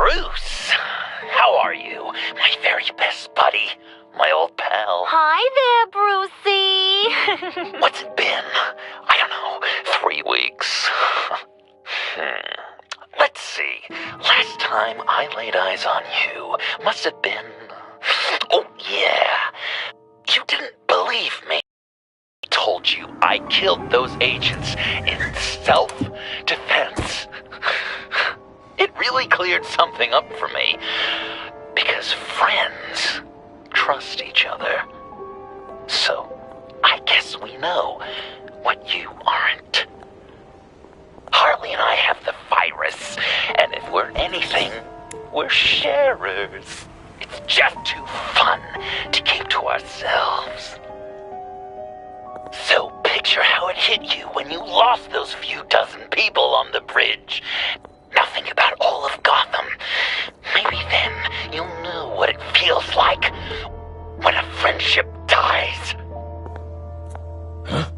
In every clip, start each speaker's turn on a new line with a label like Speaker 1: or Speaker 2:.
Speaker 1: Bruce, how are you? My very best buddy, my old pal.
Speaker 2: Hi there, Brucey.
Speaker 1: What's it been? I don't know, 3 weeks. Let's see. Last time I laid eyes on you must have been... Oh, yeah. You didn't believe me. I told you I killed those agents in self-defense. It really cleared something up for me. Because friends trust each other. So, I guess we know what you aren't. Harley and I have the virus, and if we're anything, we're sharers. It's just too fun to keep to ourselves. So picture how it hit you when you lost those few dozen people on the bridge. Nothing about all of Gotham. Maybe then you'll know what it feels like when a friendship dies.
Speaker 3: Huh?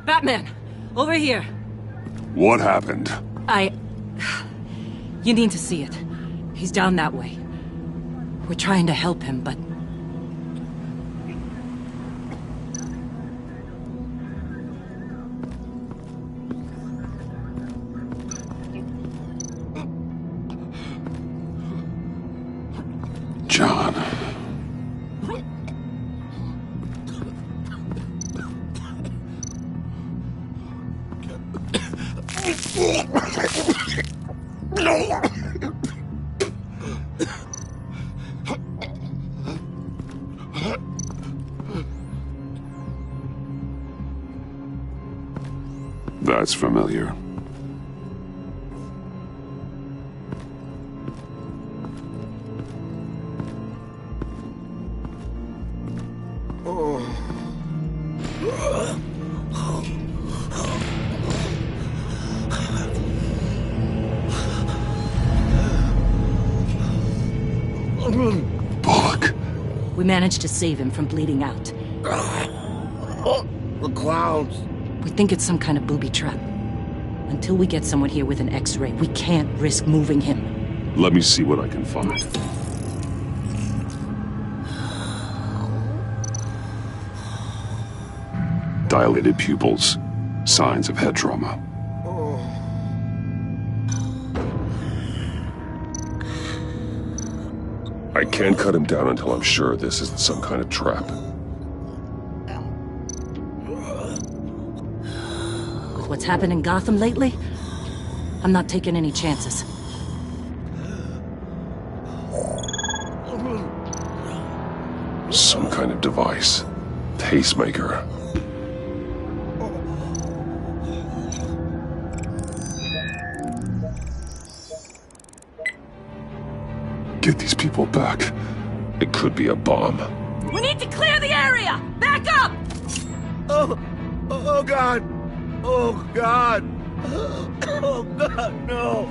Speaker 4: Batman! Over here!
Speaker 3: What happened?
Speaker 4: You need to see it. He's down that way. We're trying to help him, but...
Speaker 3: John. That's familiar. Bullock.
Speaker 4: We managed to save him from bleeding out.
Speaker 5: The clouds.
Speaker 4: We think it's some kind of booby trap. Until we get someone here with an X-ray, we can't risk moving him.
Speaker 3: Let me see what I can find. Dilated pupils. Signs of head trauma. I can't cut him down until I'm sure this isn't some kind of trap.
Speaker 4: With what's happened in Gotham lately, I'm not taking any chances.
Speaker 3: Some kind of device. Pacemaker. Get these people back. It could be a bomb.
Speaker 4: We need to clear the area! Back up!
Speaker 5: Oh God! Oh God! Oh God, no!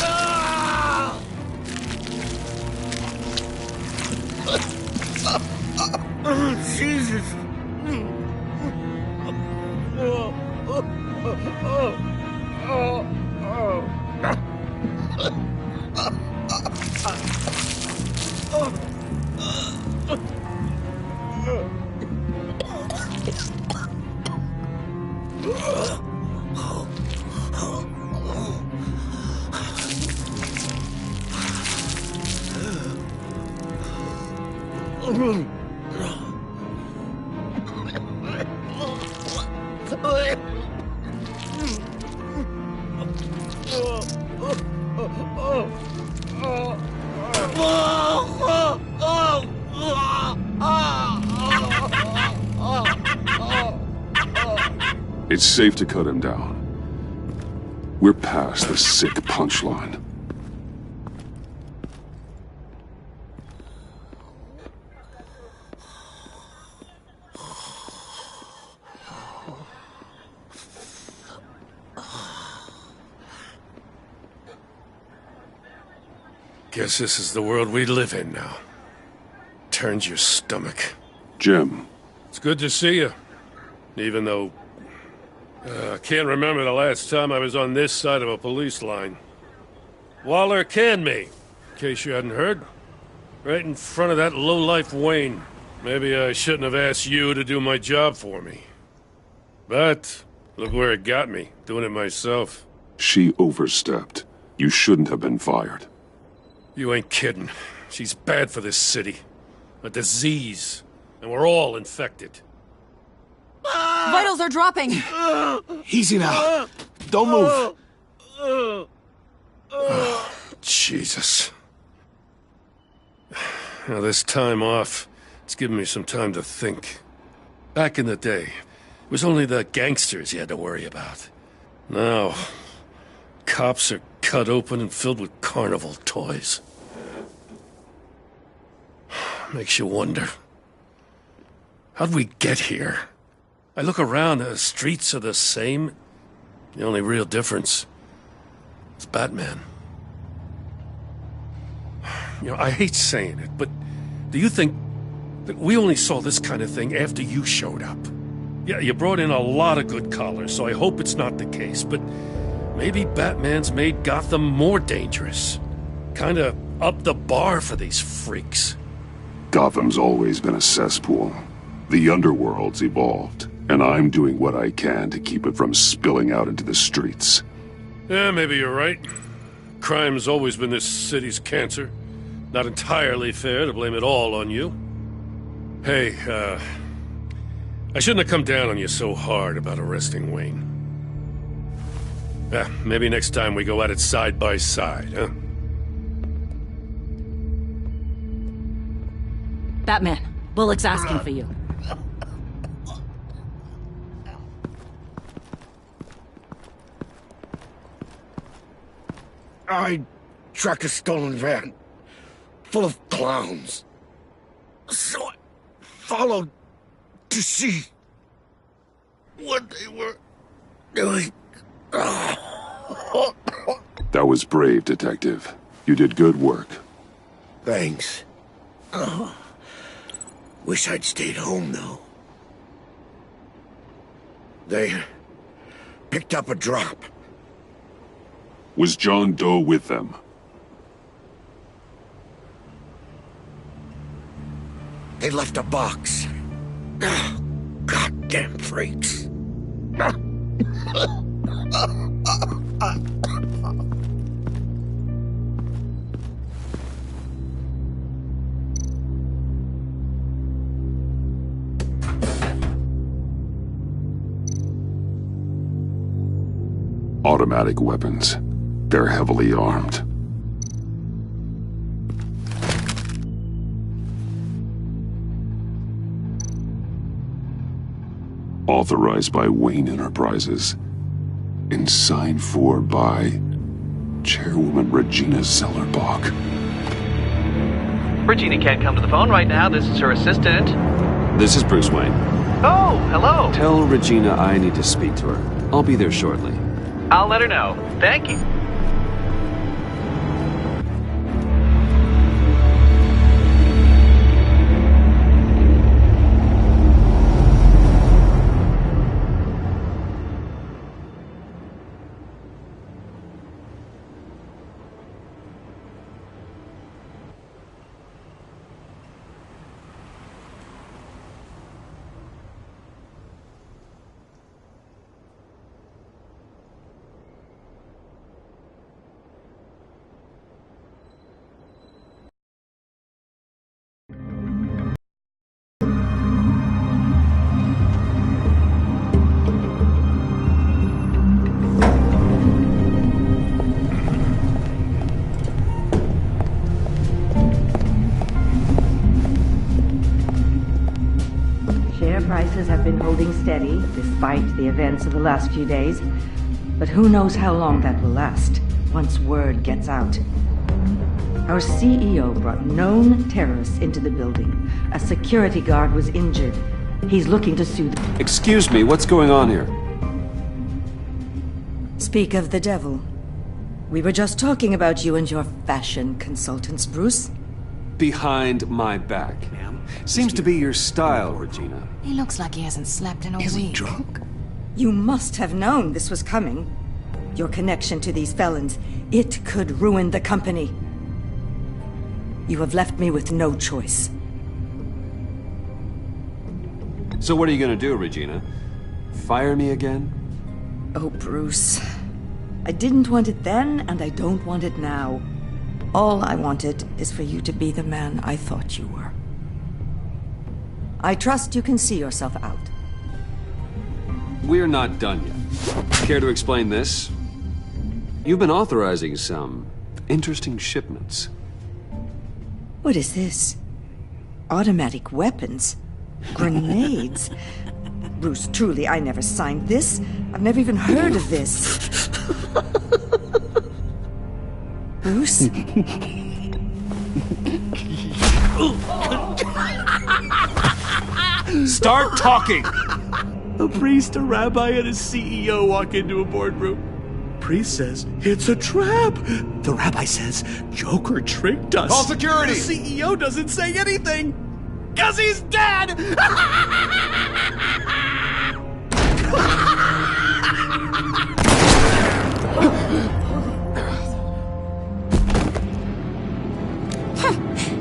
Speaker 5: Ah! Oh, Jesus!
Speaker 3: It's safe to cut him down. We're past the sick punchline.
Speaker 2: Guess this is the world we live in now. Turns your stomach.
Speaker 3: Jim.
Speaker 2: It's good to see you. Even though... I can't remember the last time I was on this side of a police line. Waller canned me, in case you hadn't heard. Right in front of that lowlife Wayne. Maybe I shouldn't have asked you to do my job for me. But, look where it got me, doing it myself.
Speaker 3: She overstepped. You shouldn't have been fired.
Speaker 2: You ain't kidding. She's bad for this city. A disease. And we're all infected.
Speaker 6: Vitals are dropping!
Speaker 5: Easy now. Don't move.
Speaker 2: Jesus. Now, this time off, it's given me some time to think. Back in the day, it was only the gangsters you had to worry about. Now, cops are cut open and filled with carnival toys. Makes you wonder. How'd we get here? I look around, the streets are the same. The only real difference is Batman. You know, I hate saying it, but do you think that we only saw this kind of thing after you showed up? Yeah, you brought in a lot of good collars, so I hope it's not the case, but maybe Batman's made Gotham more dangerous. Kinda up the bar for these freaks.
Speaker 3: Gotham's always been a cesspool. The underworld's evolved, and I'm doing what I can to keep it from spilling out into the streets.
Speaker 2: Yeah, maybe you're right. Crime's always been this city's cancer. Not entirely fair to blame it all on you. Hey, I shouldn't have come down on you so hard about arresting Wayne. Maybe next time we go at it side by side, huh?
Speaker 4: Batman, Bullock's asking for you.
Speaker 5: I tracked a stolen van full of clowns. So I followed to see what they were doing.
Speaker 3: That was brave, Detective. You did good work.
Speaker 5: Thanks. Wish I'd stayed home, though. They picked up a drop.
Speaker 3: Was John Doe with them?
Speaker 5: They left a box. Goddamn freaks.
Speaker 3: Automatic weapons. They're heavily armed. Authorized by Wayne Enterprises. And signed for by Chairwoman Regina Zellerbach.
Speaker 7: Regina can't come to the phone right now. This is her assistant.
Speaker 8: This is Bruce Wayne.
Speaker 7: Oh, hello.
Speaker 8: Tell Regina I need to speak to her. I'll be there shortly.
Speaker 7: I'll let her know. Thank you.
Speaker 9: Prices have been holding steady despite the events of the last few days. But who knows how long that will last once word gets out. Our CEO brought known terrorists into the building. A security guard was injured. He's looking to sue them.
Speaker 8: Excuse me, what's going on here?
Speaker 9: Speak of the devil. We were just talking about you and your fashion consultants, Bruce.
Speaker 8: Behind my back.
Speaker 5: Ma'am?
Speaker 8: Seems to be your style, Regina.
Speaker 6: He looks like he hasn't slept in a week.
Speaker 5: Drunk?
Speaker 9: You must have known this was coming. Your connection to these felons, it could ruin the company. You have left me with no choice.
Speaker 8: So what are you gonna do, Regina? Fire me again?
Speaker 9: Oh, Bruce. I didn't want it then, and I don't want it now. All I wanted is for you to be the man I thought you were. I trust you can see yourself out.
Speaker 8: We're not done yet. Care to explain this? You've been authorizing some interesting shipments.
Speaker 9: What is this? Automatic weapons? Grenades? Bruce, truly, I never signed this. I've never even heard of this. Bruce?
Speaker 8: Start talking!
Speaker 5: A priest, a rabbi, and a CEO walk into a boardroom. Priest says, it's a trap. The rabbi says, Joker tricked us.
Speaker 10: Call security!
Speaker 5: The CEO doesn't say anything. 'Cause he's dead!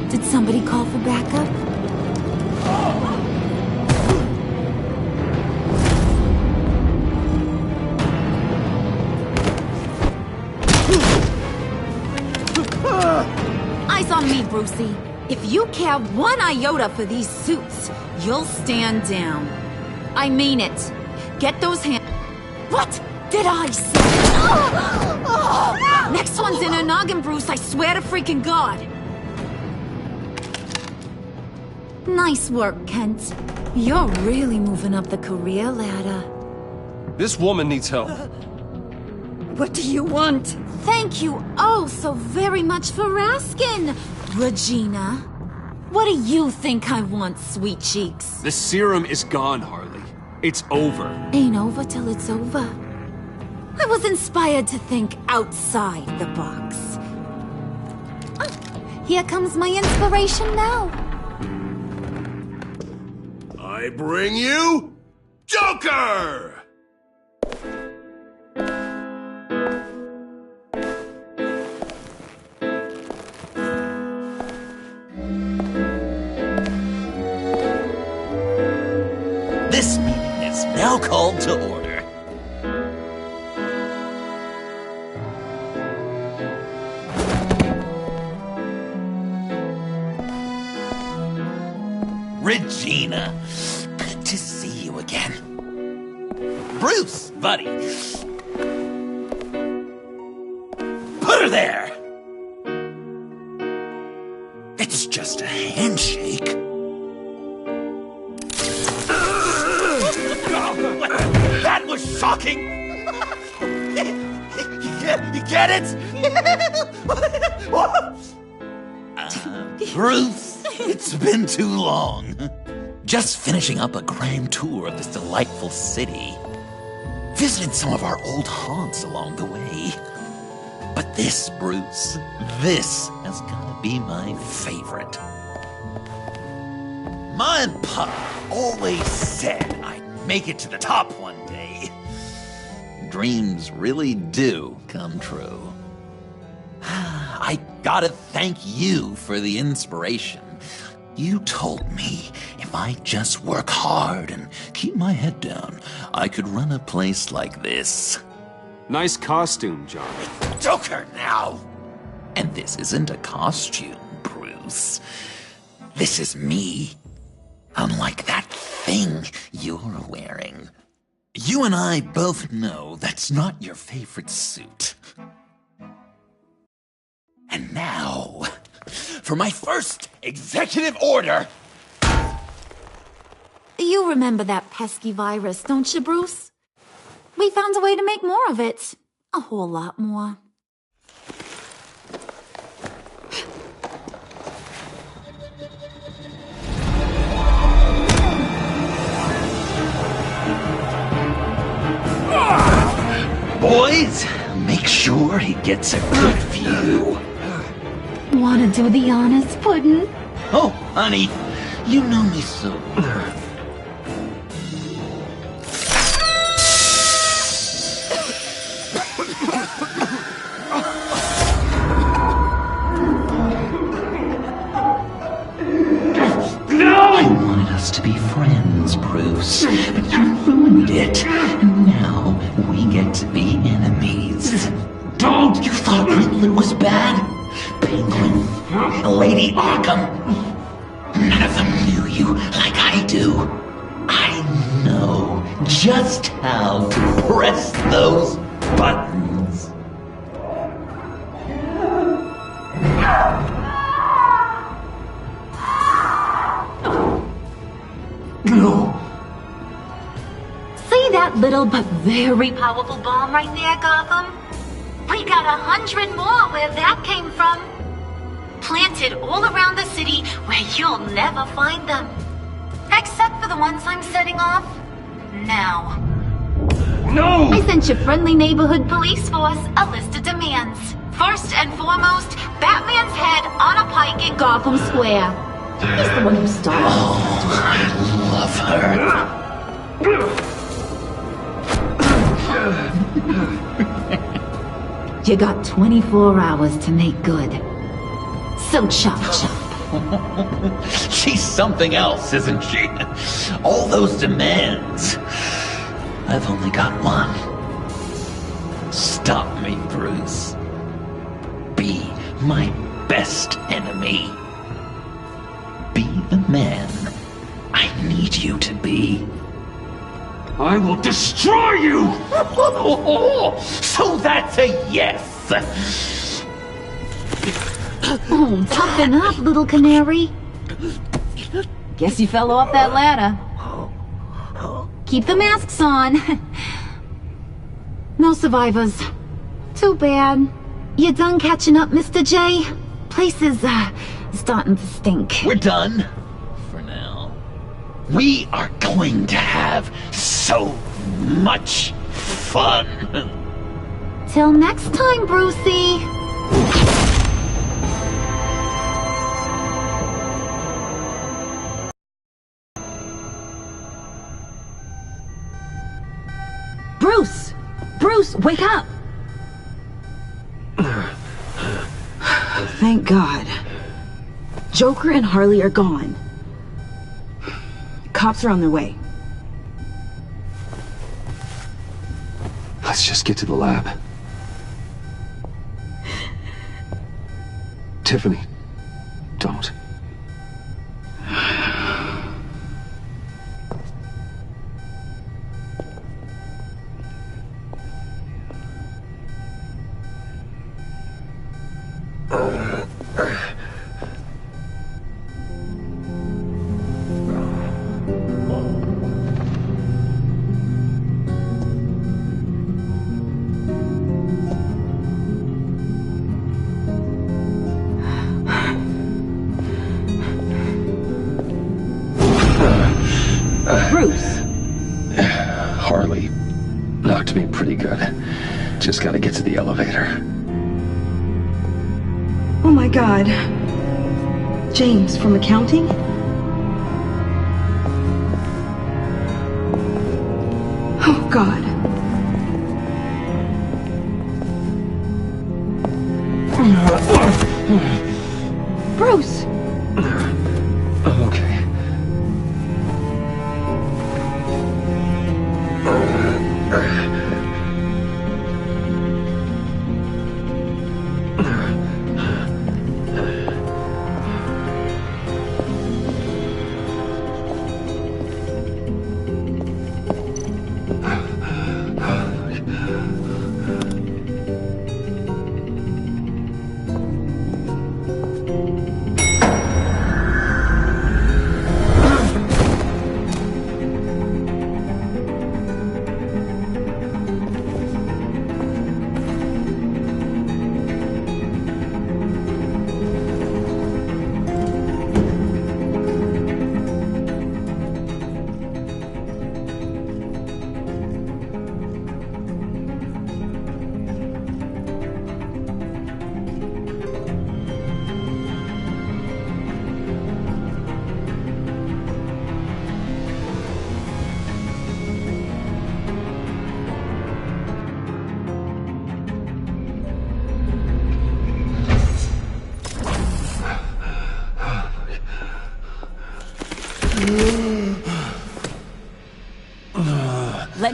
Speaker 6: Did somebody call for backup? Eyes on me, Brucey. If you care one iota for these suits, you'll stand down. I mean it. Get those hands. What did I say? Next one's in her noggin, Bruce. I swear to freaking God. Nice work, Kent. You're really moving up the career ladder.
Speaker 8: This woman needs help.
Speaker 9: What do you want?
Speaker 6: Thank you oh so very much for asking, Regina. What do you think I want, sweet cheeks?
Speaker 8: The serum is gone, Harley. It's over.
Speaker 6: Ain't over till it's over. I was inspired to think outside the box. Oh, here comes my inspiration now.
Speaker 10: I bring you Joker!
Speaker 1: This meeting is now called to order. Regina, good to see you again. Bruce, buddy. Put her there. It's just a handshake. That was shocking! You get it? Bruce, it's been too long. Just finishing up a grand tour of this delightful city. Visited some of our old haunts along the way. But this, Bruce, this has gotta be my favorite. Ma and Pa always said I'd make it to the top one day. Dreams really do come true. I gotta thank you for the inspiration. You told me if I just work hard and keep my head down, I could run a place like this.
Speaker 8: Nice costume, John.
Speaker 1: Joker now! And this isn't a costume, Bruce. This is me. Unlike that thing you're wearing. You and I both know that's not your favorite suit. And now, for my first executive order.
Speaker 6: You remember that pesky virus, don't you, Bruce? We found a way to make more of it. A whole lot more.
Speaker 1: Boys, make sure he gets a good view.
Speaker 6: Wanna do the honors, Puddin'?
Speaker 1: Oh, honey, you know me so. I wanted us to be friends, Bruce, but you ruined it. And now we get to be enemies. Don't! You thought Riddler was bad? Penguin, Lady Arkham. None of them knew you like I do. I know just how to press those buttons. No.
Speaker 6: See that little but very powerful bomb right there, Gotham? We got 100 more where that came from. Planted all around the city where you'll never find them. Except for the ones I'm setting off now.
Speaker 10: No!
Speaker 6: I sent your friendly neighborhood police force a list of demands. First and foremost, Batman's head on a pike in Gotham Square. He's the one who started.
Speaker 1: Oh, I love her.
Speaker 6: You got 24 hours to make good. So chop chop.
Speaker 1: She's something else, isn't she? All those demands. I've only got one. Stop me, Bruce. Be my best enemy. Be the man I need you to be.
Speaker 10: I will destroy you!
Speaker 1: So that's a yes!
Speaker 6: Oh, toughen up, little canary. Guess you fell off that ladder. Keep the masks on. No survivors. Too bad. You done catching up, Mr. J? Place is, starting to stink.
Speaker 1: We're done. For now. We are going to have so much fun.
Speaker 6: Till next time, Brucey. Bruce! Bruce, wake up!
Speaker 4: Thank God. Joker and Harley are gone. Cops are on their way.
Speaker 8: Let's just get to the lab. Tiffany, don't.
Speaker 4: Bruce!
Speaker 8: Harley knocked me pretty good. Just gotta get to the elevator.
Speaker 4: Oh my God. James, from accounting? Oh God. Bruce!
Speaker 8: Okay.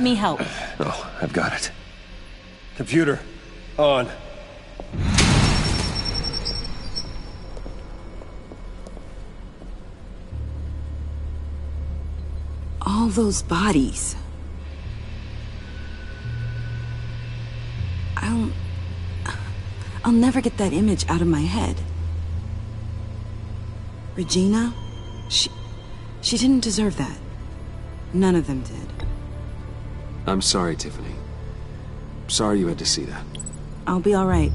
Speaker 4: me help.
Speaker 11: Oh, I've got it. Computer, on.
Speaker 4: All those bodies. I'll never get that image out of my head. Regina? She didn't deserve that. None of them did.
Speaker 8: I'm sorry, Tiffany. Sorry you had to see that.
Speaker 4: I'll be all right.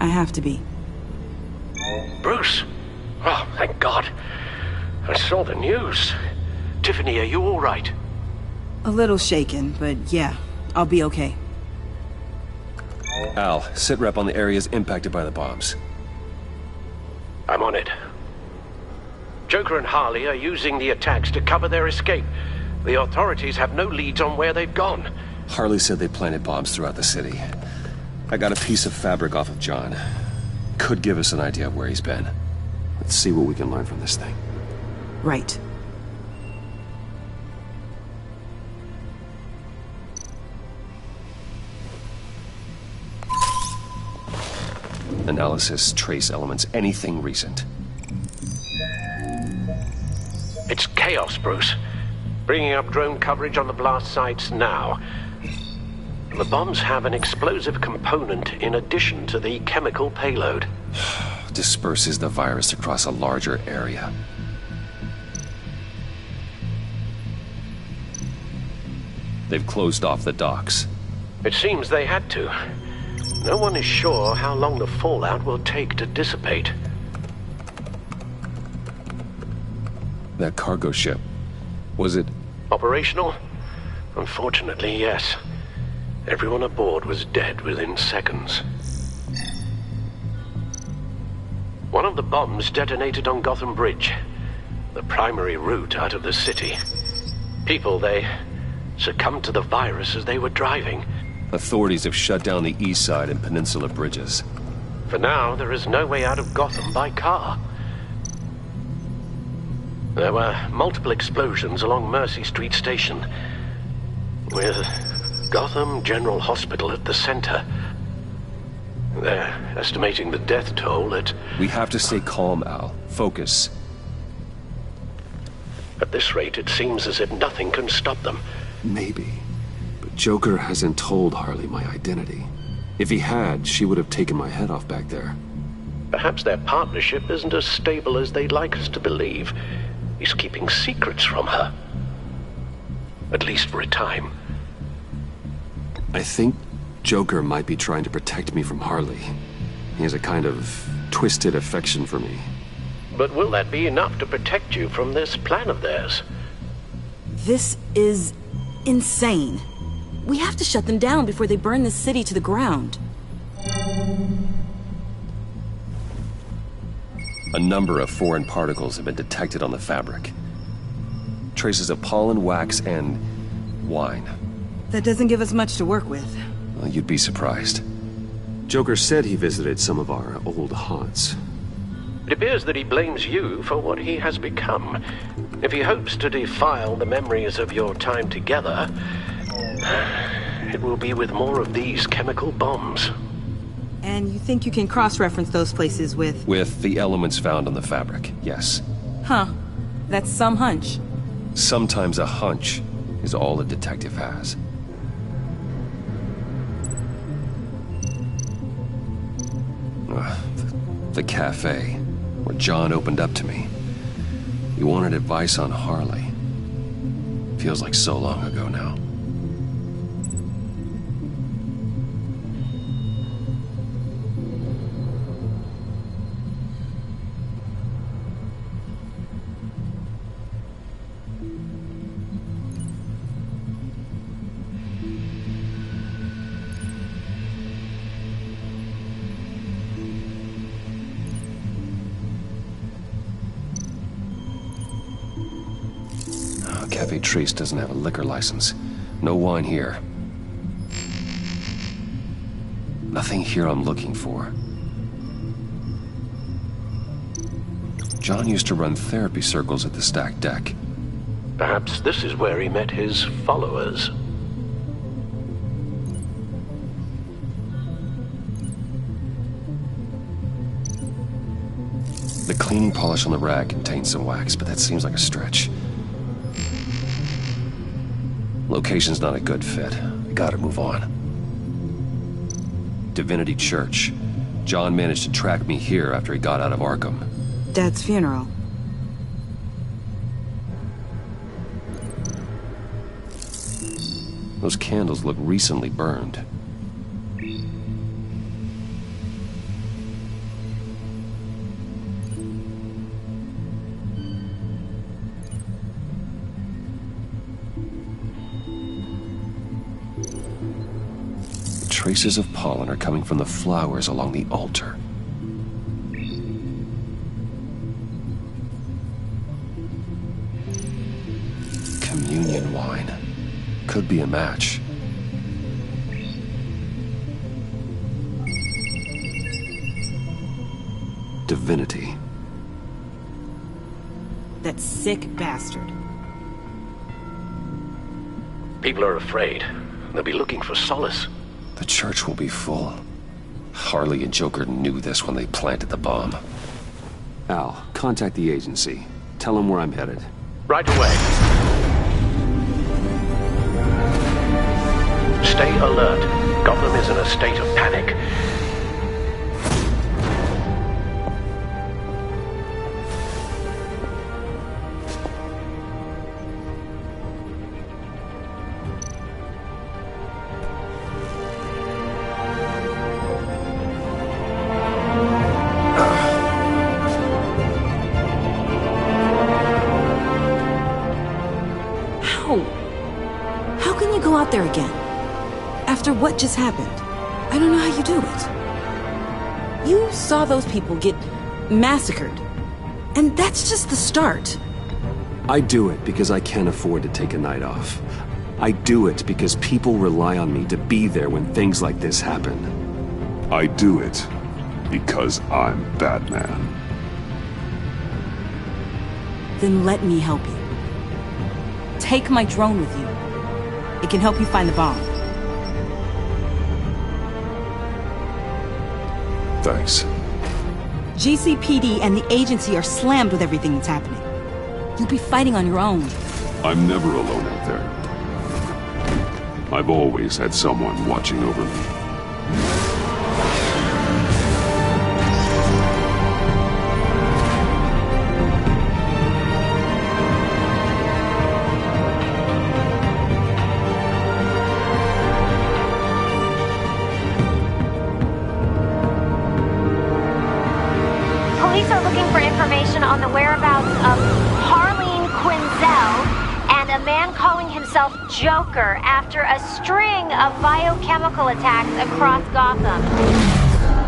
Speaker 4: I have to be.
Speaker 12: Bruce! Oh, thank God. I saw the news. Tiffany, are you all right?
Speaker 4: A little shaken, but yeah, I'll be okay.
Speaker 11: Al, sit rep on the areas impacted by the bombs.
Speaker 12: I'm on it. Joker and Harley are using the attacks to cover their escape. The authorities have no leads on where they've gone.
Speaker 11: Harley said they planted bombs throughout the city. I got a piece of fabric off of John. Could give us an idea of where he's been. Let's see what we can learn from this thing.
Speaker 4: Right.
Speaker 11: Analysis, trace elements, anything recent.
Speaker 12: It's chaos, Bruce. Bringing up drone coverage on the blast sites now. The bombs have an explosive component in addition to the chemical payload.
Speaker 11: Disperses the virus across a larger area. They've closed off the docks.
Speaker 12: It seems they had to. No one is sure how long the fallout will take to dissipate.
Speaker 11: That cargo ship, was it...
Speaker 12: Operational? Unfortunately, yes. Everyone aboard was dead within seconds. One of the bombs detonated on Gotham Bridge, the primary route out of the city. People, they succumbed to the virus as they were driving.
Speaker 11: Authorities have shut down the east side and peninsula bridges.
Speaker 12: For now, there is no way out of Gotham by car. There were multiple explosions along Mercy Street Station, with Gotham General Hospital at the center. They're estimating the death toll at...
Speaker 11: We have to stay calm, Al. Focus.
Speaker 12: At this rate, it seems as if nothing can stop them.
Speaker 8: Maybe. But Joker hasn't told Harley my identity. If he had, she would have taken my head off back there.
Speaker 12: Perhaps their partnership isn't as stable as they'd like us to believe. He's keeping secrets from her. At least for a time.
Speaker 8: I think Joker might be trying to protect me from Harley. He has a kind of twisted affection for me.
Speaker 12: But will that be enough to protect you from this plan of theirs?
Speaker 4: This is insane. We have to shut them down before they burn this city to the ground.
Speaker 11: A number of foreign particles have been detected on the fabric. Traces of pollen, wax, and wine.
Speaker 4: That doesn't give us much to work with.
Speaker 11: Well, you'd be surprised.
Speaker 8: Joker said he visited some of our old haunts.
Speaker 12: It appears that he blames you for what he has become. If he hopes to defile the memories of your time together, it will be with more of these chemical bombs.
Speaker 4: And you think you can cross-reference those places with...
Speaker 11: With the elements found on the fabric, yes.
Speaker 4: Huh. That's some hunch.
Speaker 11: Sometimes a hunch is all a detective has. The cafe, where John opened up to me. He wanted advice on Harley. Feels like so long ago now. Cafe Trace doesn't have a liquor license. No wine here. Nothing here I'm looking for. John used to run therapy circles at the stacked deck.
Speaker 12: Perhaps this is where he met his followers.
Speaker 11: The cleaning polish on the rag contains some wax, but that seems like a stretch. Location's not a good fit. We gotta move on. Divinity Church. John managed to track me here after he got out of Arkham.
Speaker 13: Dad's funeral.
Speaker 11: Those candles look recently burned. Traces of pollen are coming from the flowers along the altar. Communion wine. Could be a match. Divinity.
Speaker 13: That sick bastard.
Speaker 12: People are afraid. They'll be looking for solace.
Speaker 11: The church will be full. Harley and Joker knew this when they planted the bomb. Al, contact the agency. Tell them where I'm headed.
Speaker 12: Right away. Stay alert. Gotham is in a state of panic.
Speaker 13: How can you go out there again? After what just happened? I don't know how you do it. You saw those people get massacred. And that's just the start.
Speaker 11: I do it because I can't afford to take a night off. I do it because people rely on me to be there when things like this happen.
Speaker 3: I do it because I'm Batman.
Speaker 13: Then let me help you. Take my drone with you. It can help you find the bomb.
Speaker 3: Thanks.
Speaker 13: GCPD and the agency are slammed with everything that's happening. You'll be fighting on your own.
Speaker 3: I'm never alone out there. I've always had someone watching over me.
Speaker 14: Police are looking for information on the whereabouts of Harleen Quinzel and a man calling himself Joker after a string of biochemical attacks across Gotham.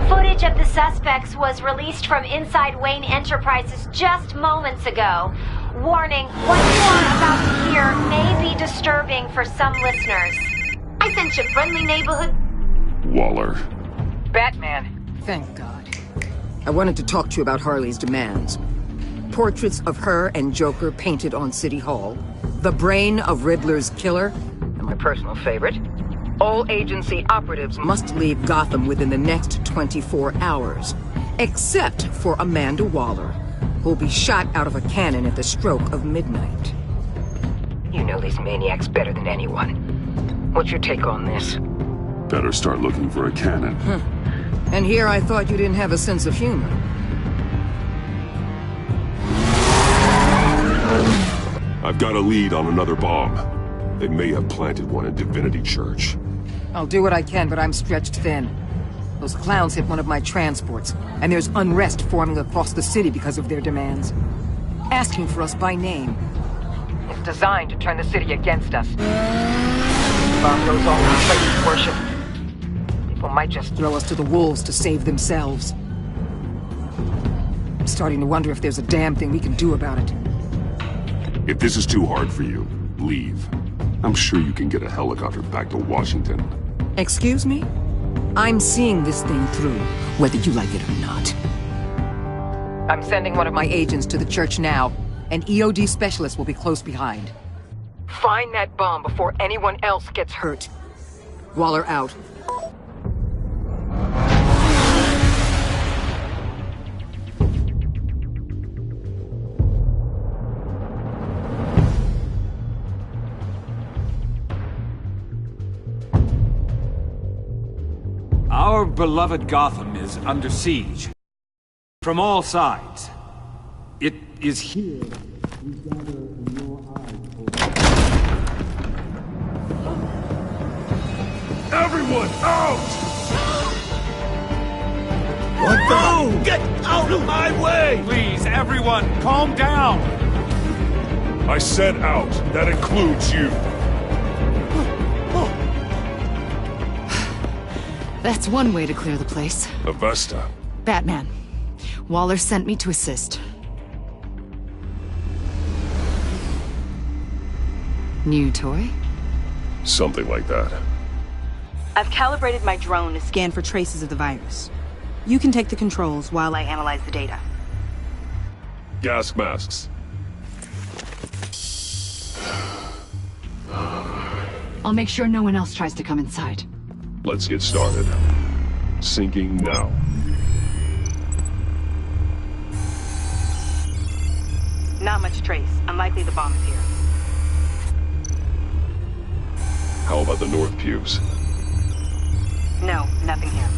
Speaker 14: Footage of the suspects was released from inside Wayne Enterprises just moments ago. Warning, what you are about to hear may be disturbing for some listeners.
Speaker 6: I sent you friendly neighborhood.
Speaker 3: Waller.
Speaker 15: Batman.
Speaker 16: Thank God. I wanted to talk to you about Harley's demands. Portraits of her and Joker painted on City Hall. The brain of Riddler's killer. And my personal favorite. All agency operatives must leave Gotham within the next 24 hours. Except for Amanda Waller, who'll be shot out of a cannon at the stroke of midnight. You know these maniacs better than anyone. What's your take on this?
Speaker 3: Better start looking for a cannon.
Speaker 16: And here I thought you didn't have a sense of humor.
Speaker 3: I've got a lead on another bomb. They may have planted one in Divinity Church.
Speaker 16: I'll do what I can, but I'm stretched thin. Those clowns hit one of my transports, and there's unrest forming across the city because of their demands. Asking for us by name. It's designed to turn the city against us. Bomb goes off in place of worship. People might just throw us to the wolves to save themselves. I'm starting to wonder if there's a damn thing we can do about it.
Speaker 3: If this is too hard for you, leave. I'm sure you can get a helicopter back to Washington.
Speaker 16: Excuse me? I'm seeing this thing through, whether you like it or not. I'm sending one of my agents to the church now. An EOD specialist will be close behind. Find that bomb before anyone else gets hurt. Waller out.
Speaker 17: Our beloved Gotham is under siege. From all sides. It is here that we gather in your eyes.
Speaker 10: Everyone, out!
Speaker 5: What the? Get out of my way!
Speaker 17: Please, everyone, calm down!
Speaker 10: I said out. That includes you.
Speaker 18: That's one way to clear the place.
Speaker 10: Avesta.
Speaker 18: Batman. Waller sent me to assist. New toy?
Speaker 3: Something like that.
Speaker 13: I've calibrated my drone to scan for traces of the virus. You can take the controls while I analyze the data.
Speaker 3: Gas masks.
Speaker 18: I'll make sure no one else tries to come inside.
Speaker 3: Let's get started. Syncing now.
Speaker 13: Not much trace. Unlikely the bomb is here.
Speaker 3: How about the north pews?
Speaker 13: No, nothing here.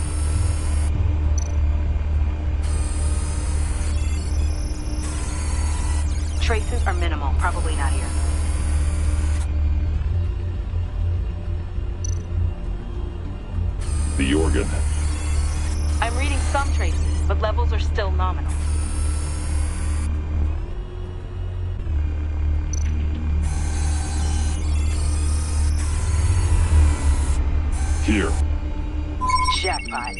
Speaker 13: Traces are minimal. Probably not here.
Speaker 3: The organ.
Speaker 13: I'm reading some traces, but levels are still nominal.
Speaker 3: Here.
Speaker 13: Jackpot.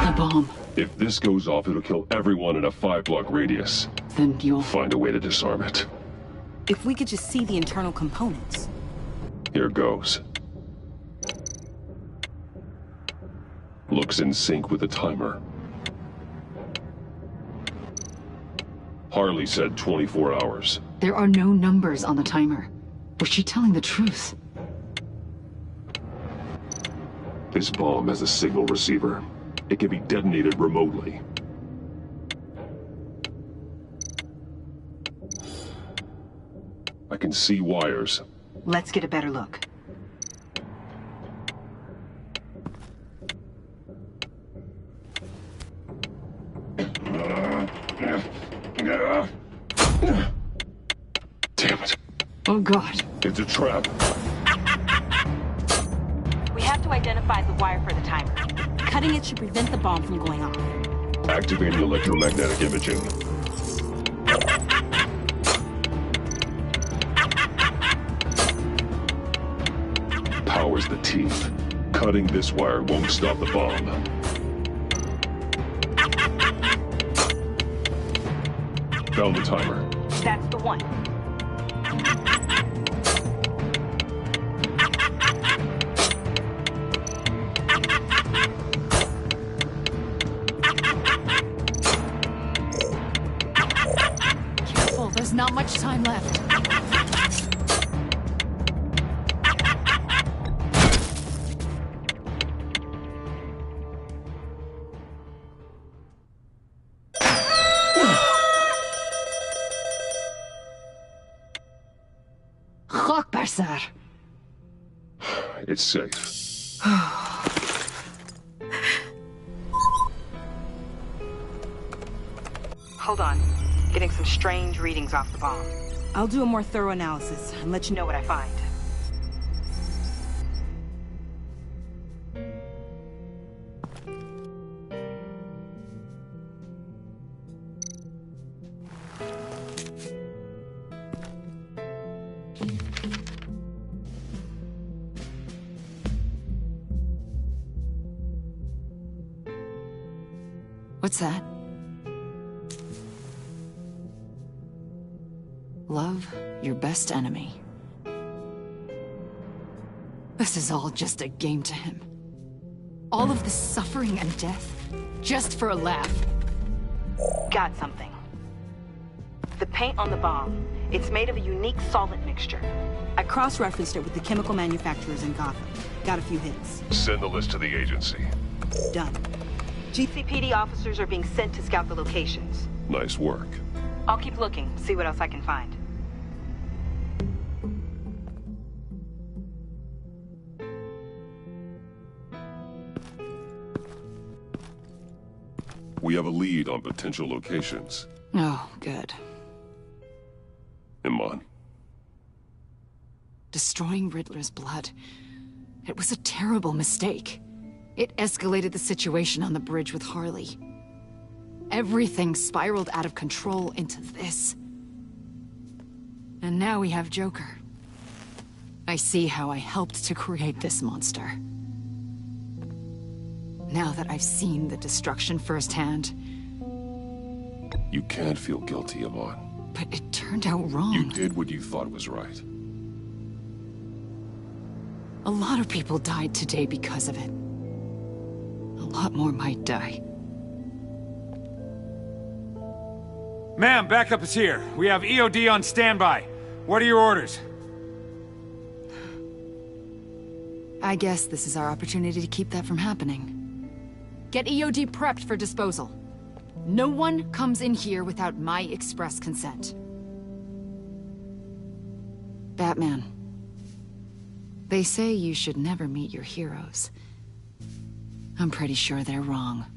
Speaker 18: The bomb.
Speaker 3: If this goes off, it'll kill everyone in a 5-block radius.
Speaker 18: Then you'll
Speaker 3: find a way to disarm it.
Speaker 13: If we could just see the internal components.
Speaker 3: Here goes. Looks in sync with the timer. Harley said 24 hours.
Speaker 18: There are no numbers on the timer. Was she telling the truth?
Speaker 3: This bomb has a signal receiver. It can be detonated remotely. I can see wires.
Speaker 13: Let's get a better look.
Speaker 3: Damn it.
Speaker 18: Oh, God.
Speaker 3: It's a trap.
Speaker 13: We have to identify the wire for the timer. Cutting it should prevent the bomb from going off.
Speaker 3: Activating electromagnetic imaging. Powers the teeth. Cutting this wire won't stop the bomb. Found the timer.
Speaker 13: That's the one.
Speaker 18: Careful, there's not much time left. Sir.
Speaker 3: It's safe.
Speaker 13: Hold on. Getting some strange readings off the bomb. I'll do a more thorough analysis and let you know what I find.
Speaker 18: What's that? Love your best enemy. This is all just a game to him. All of this suffering and death, just for a laugh.
Speaker 9: Got something. The paint on the bomb, it's made of a unique solvent mixture.
Speaker 13: I cross-referenced it with the chemical manufacturers in Gotham. Got a few hits.
Speaker 3: Send the list to the agency.
Speaker 13: Done.
Speaker 9: GCPD officers are being sent to scout the locations.
Speaker 3: Nice work.
Speaker 9: I'll keep looking, see what else I can find.
Speaker 3: We have a lead on potential locations.
Speaker 18: Oh, good.
Speaker 3: Iman.
Speaker 18: Destroying Riddler's blood. It was a terrible mistake. It escalated the situation on the bridge with Harley. Everything spiraled out of control into this. And now we have Joker. I see how I helped to create this monster. Now that I've seen the destruction firsthand...
Speaker 3: You can't feel guilty, Iman.
Speaker 18: But it turned out wrong.
Speaker 3: You did what you thought was right.
Speaker 18: A lot of people died today because of it. A lot more might die.
Speaker 17: Ma'am, backup is here. We have EOD on standby. What are your orders?
Speaker 18: I guess this is our opportunity to keep that from happening. Get EOD prepped for disposal. No one comes in here without my express consent. Batman. They say you should never meet your heroes. I'm pretty sure they're wrong.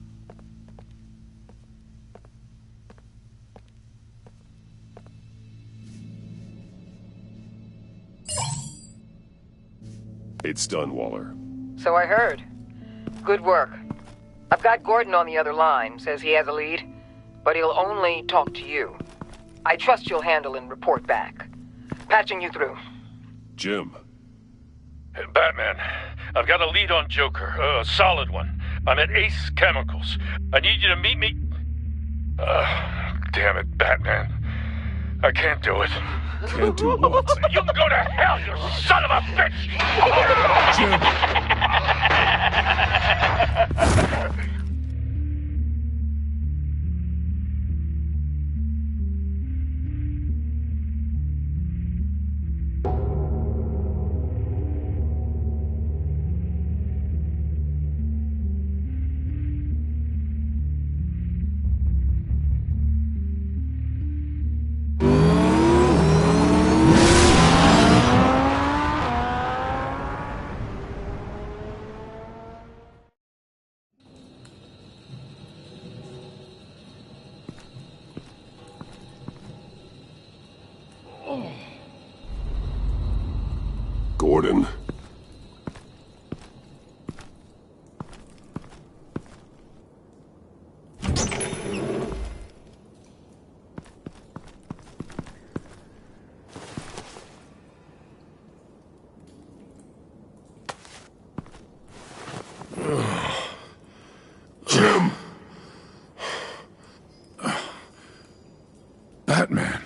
Speaker 3: It's done, Waller.
Speaker 16: So I heard. Good work. I've got Gordon on the other line, says he has a lead, but he'll only talk to you. I trust you'll handle and report back. Patching you through.
Speaker 3: Jim.
Speaker 2: Hey, Batman, I've got a lead on Joker, a solid one. I'm at Ace Chemicals. I need you to meet me... damn it, Batman. I can't do it.
Speaker 3: Can't do what?
Speaker 2: You can go to hell, you son of a bitch!
Speaker 3: Jim! Gordon. Jim.
Speaker 2: Batman.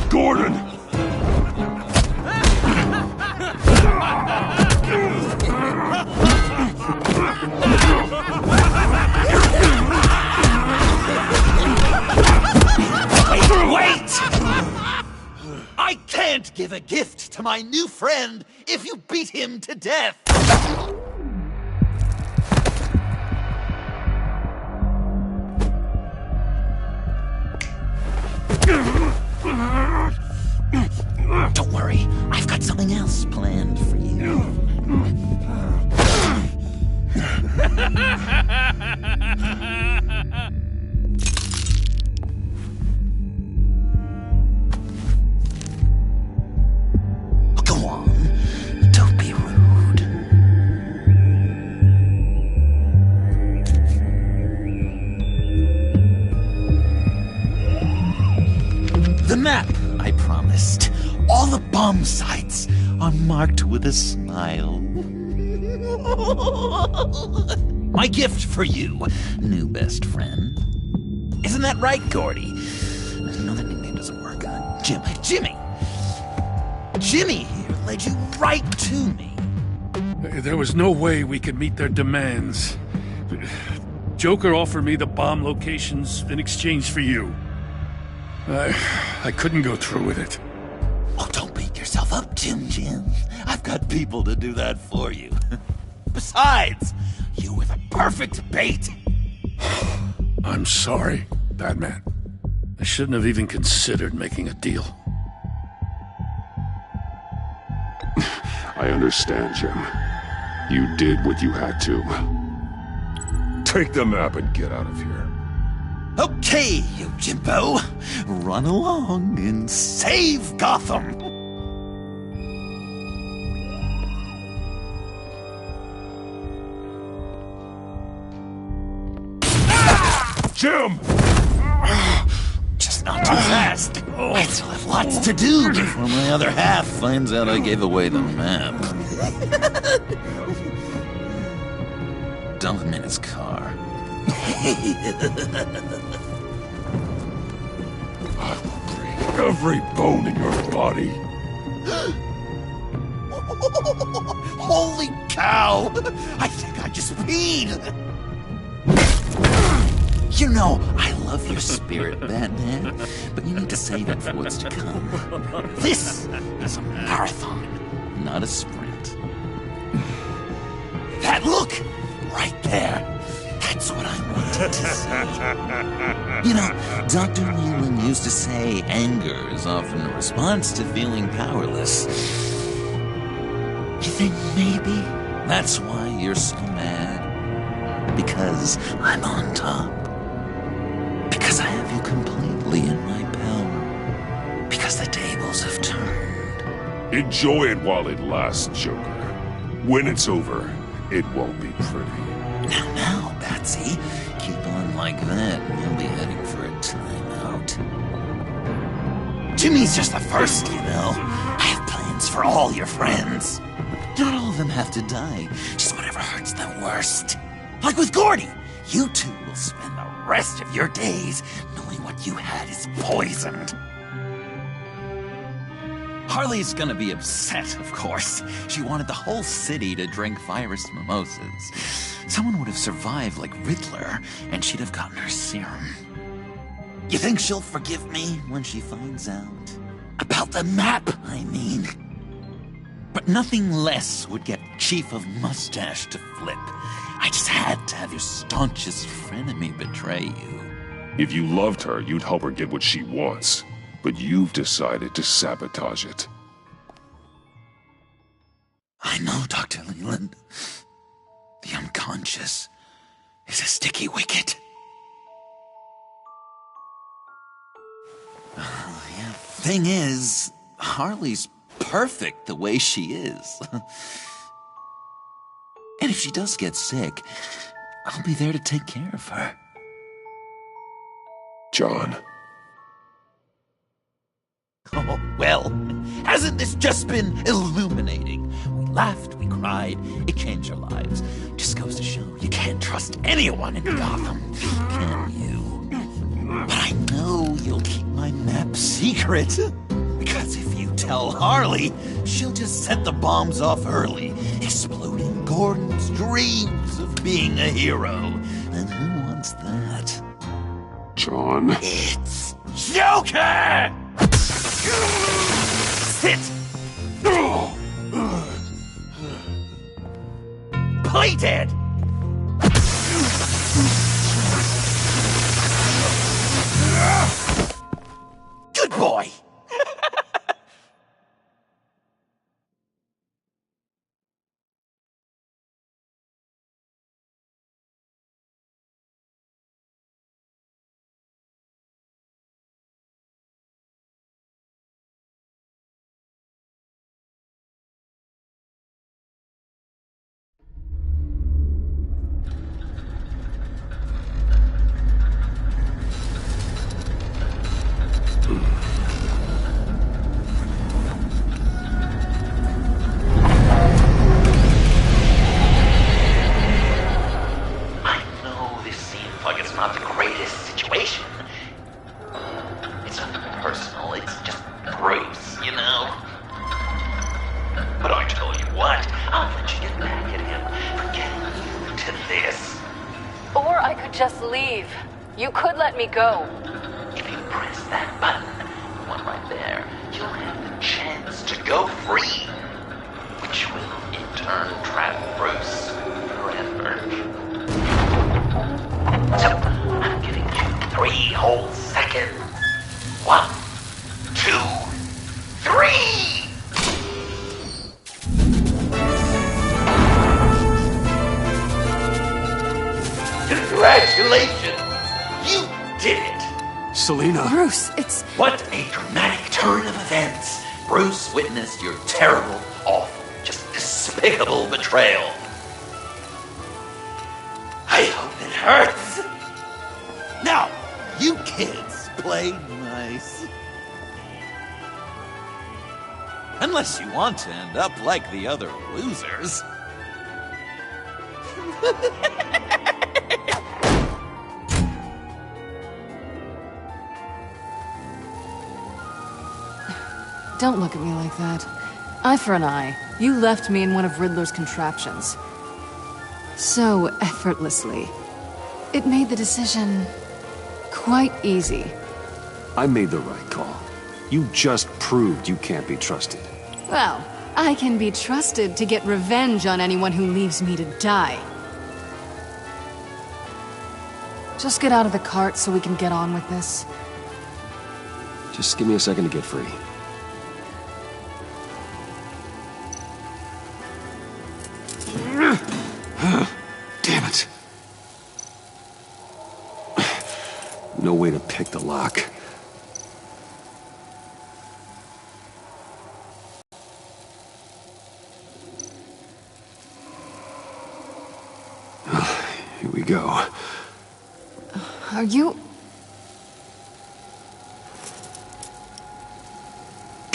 Speaker 10: Gordon!
Speaker 1: Wait! I can't give a gift to my new friend if you beat him to death! Don't worry, I've got something else planned for you. Go on, don't be rude. The map I promised. All the bomb sites are marked with a smile. My gift for you, new best friend. Isn't that right, Gordy? No, that nickname doesn't work. Jimmy! Jimmy here led you right to me.
Speaker 2: There was no way we could meet their demands. Joker offered me the bomb locations in exchange for you. I couldn't go through with it.
Speaker 1: Oh, don't beat yourself up, Jim. I've got people to do that for you. Besides, you were the perfect bait.
Speaker 2: I'm sorry, Batman. I shouldn't have even considered making a deal.
Speaker 3: I understand, Jim. You did what you had to.
Speaker 10: Take the map and get out of here.
Speaker 1: Okay, you Jimbo. Run along and save Gotham.
Speaker 10: Jim!
Speaker 1: Just not too fast. I still have lots to do before my other half finds out I gave away the map. Dump him in his car.
Speaker 10: I will break every bone in your body.
Speaker 1: Holy cow! I think I just peed! You know, I love your spirit, Batman, but you need to save it for what's to come. This is a marathon, not a sprint. That look! Right there! That's what I wanted to see. You know, Dr. Newman used to say anger is often a response to feeling powerless. You think maybe that's why you're so mad? Because I'm on top? Because I have you completely in my power? Because the tables have turned?
Speaker 10: Enjoy it while it lasts, Joker. When it's over, it won't be pretty.
Speaker 1: Now, Batsy, keep on like that and you'll be heading for a timeout. Jimmy's just the first, you know. I have plans for all your friends. Not all of them have to die, just whatever hurts them worst. Like with Gordy, you two will spend the rest of your days knowing what you had is poisoned. Harley's gonna be upset, of course. She wanted the whole city to drink virus mimosas. Someone would have survived like Riddler, and she'd have gotten her serum. You think she'll forgive me when she finds out? About the map, I mean. But nothing less would get Chief of Mustache to flip. I just had to have your staunchest frenemy betray you.
Speaker 10: If you loved her, you'd help her get what she wants. But you've decided to sabotage it.
Speaker 1: I know, Dr. Leland. The unconscious is a sticky wicket. Yeah, thing is, Harley's perfect the way she is. And if she does get sick, I'll be there to take care of her.
Speaker 10: John.
Speaker 1: Oh, well, hasn't this just been illuminating? We laughed, we cried, it changed our lives. Just goes to show you can't trust anyone in Gotham, can you? But I know you'll keep my map secret. Because if you tell Harley, she'll just set the bombs off early, exploding Gordon's dreams of being a hero. And who wants that?
Speaker 3: John.
Speaker 1: It's Joker! Sit! Play dead! Good boy!
Speaker 15: Just leave. You could let me go.
Speaker 1: If you press that button, the one right there, you'll have the chance to go free. Which will, in turn, trap Bruce forever. So, I'm giving you 3 whole seconds. 1, 2, 3! Congratulations! You did it!
Speaker 8: Selina.
Speaker 18: Bruce, it's...
Speaker 1: What a dramatic turn of events. Bruce witnessed your terrible, awful, just despicable betrayal. I hope it hurts. Now, you kids play nice. Unless you want to end up like the other losers.
Speaker 18: Don't look at me like that. Eye for an eye. You left me in one of Riddler's contraptions. So effortlessly. It made the decision quite easy.
Speaker 8: I made the right call. You just proved you can't be trusted.
Speaker 18: Well, I can be trusted to get revenge on anyone who leaves me to die. Just get out of the cart so we can get on with this.
Speaker 8: Just give me a second to get free. Damn it. No way to pick the lock. Here we go.
Speaker 18: Are you...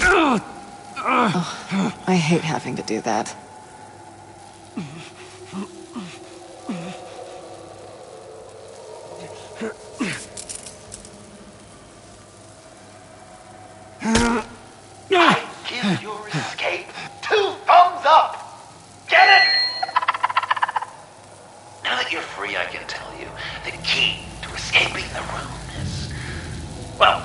Speaker 18: Oh, I hate having to do that.
Speaker 1: I give your escape 2 thumbs up! Get it? Now that you're free, I can tell you the key to escaping the room is... Well,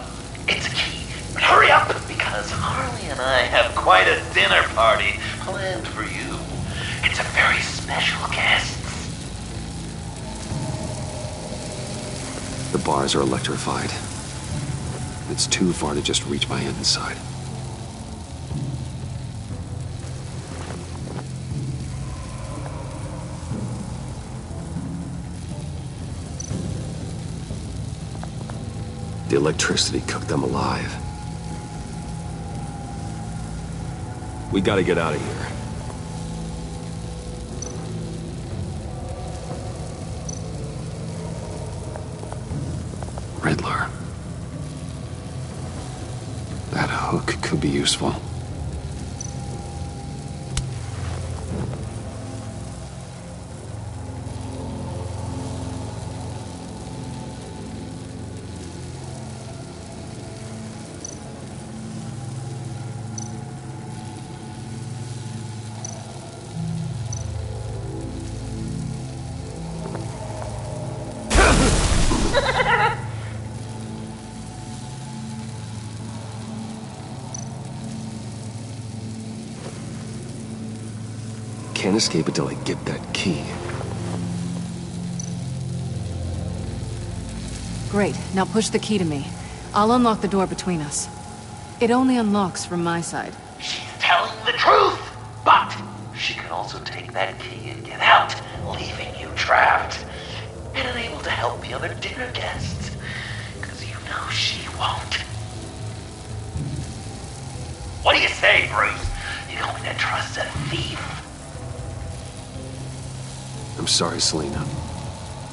Speaker 1: it's a key, but hurry up, because Harley and I have quite a dinner party planned for you. It's a very special guest.
Speaker 8: The bars are electrified. It's too far to just reach my inside. The electricity cooked them alive. We gotta get out of here. Riddler. That hook could be useful. can't escape until I get that key.
Speaker 18: Great. Now push the key to me. I'll unlock the door between us. It only unlocks from my side.
Speaker 1: She's telling the truth, but she can also take that key and get out, leaving you trapped and unable to help the other dinner guests. Because you know she won't. What do you say, Bruce? You going to trust a thief?
Speaker 8: I'm sorry, Selina,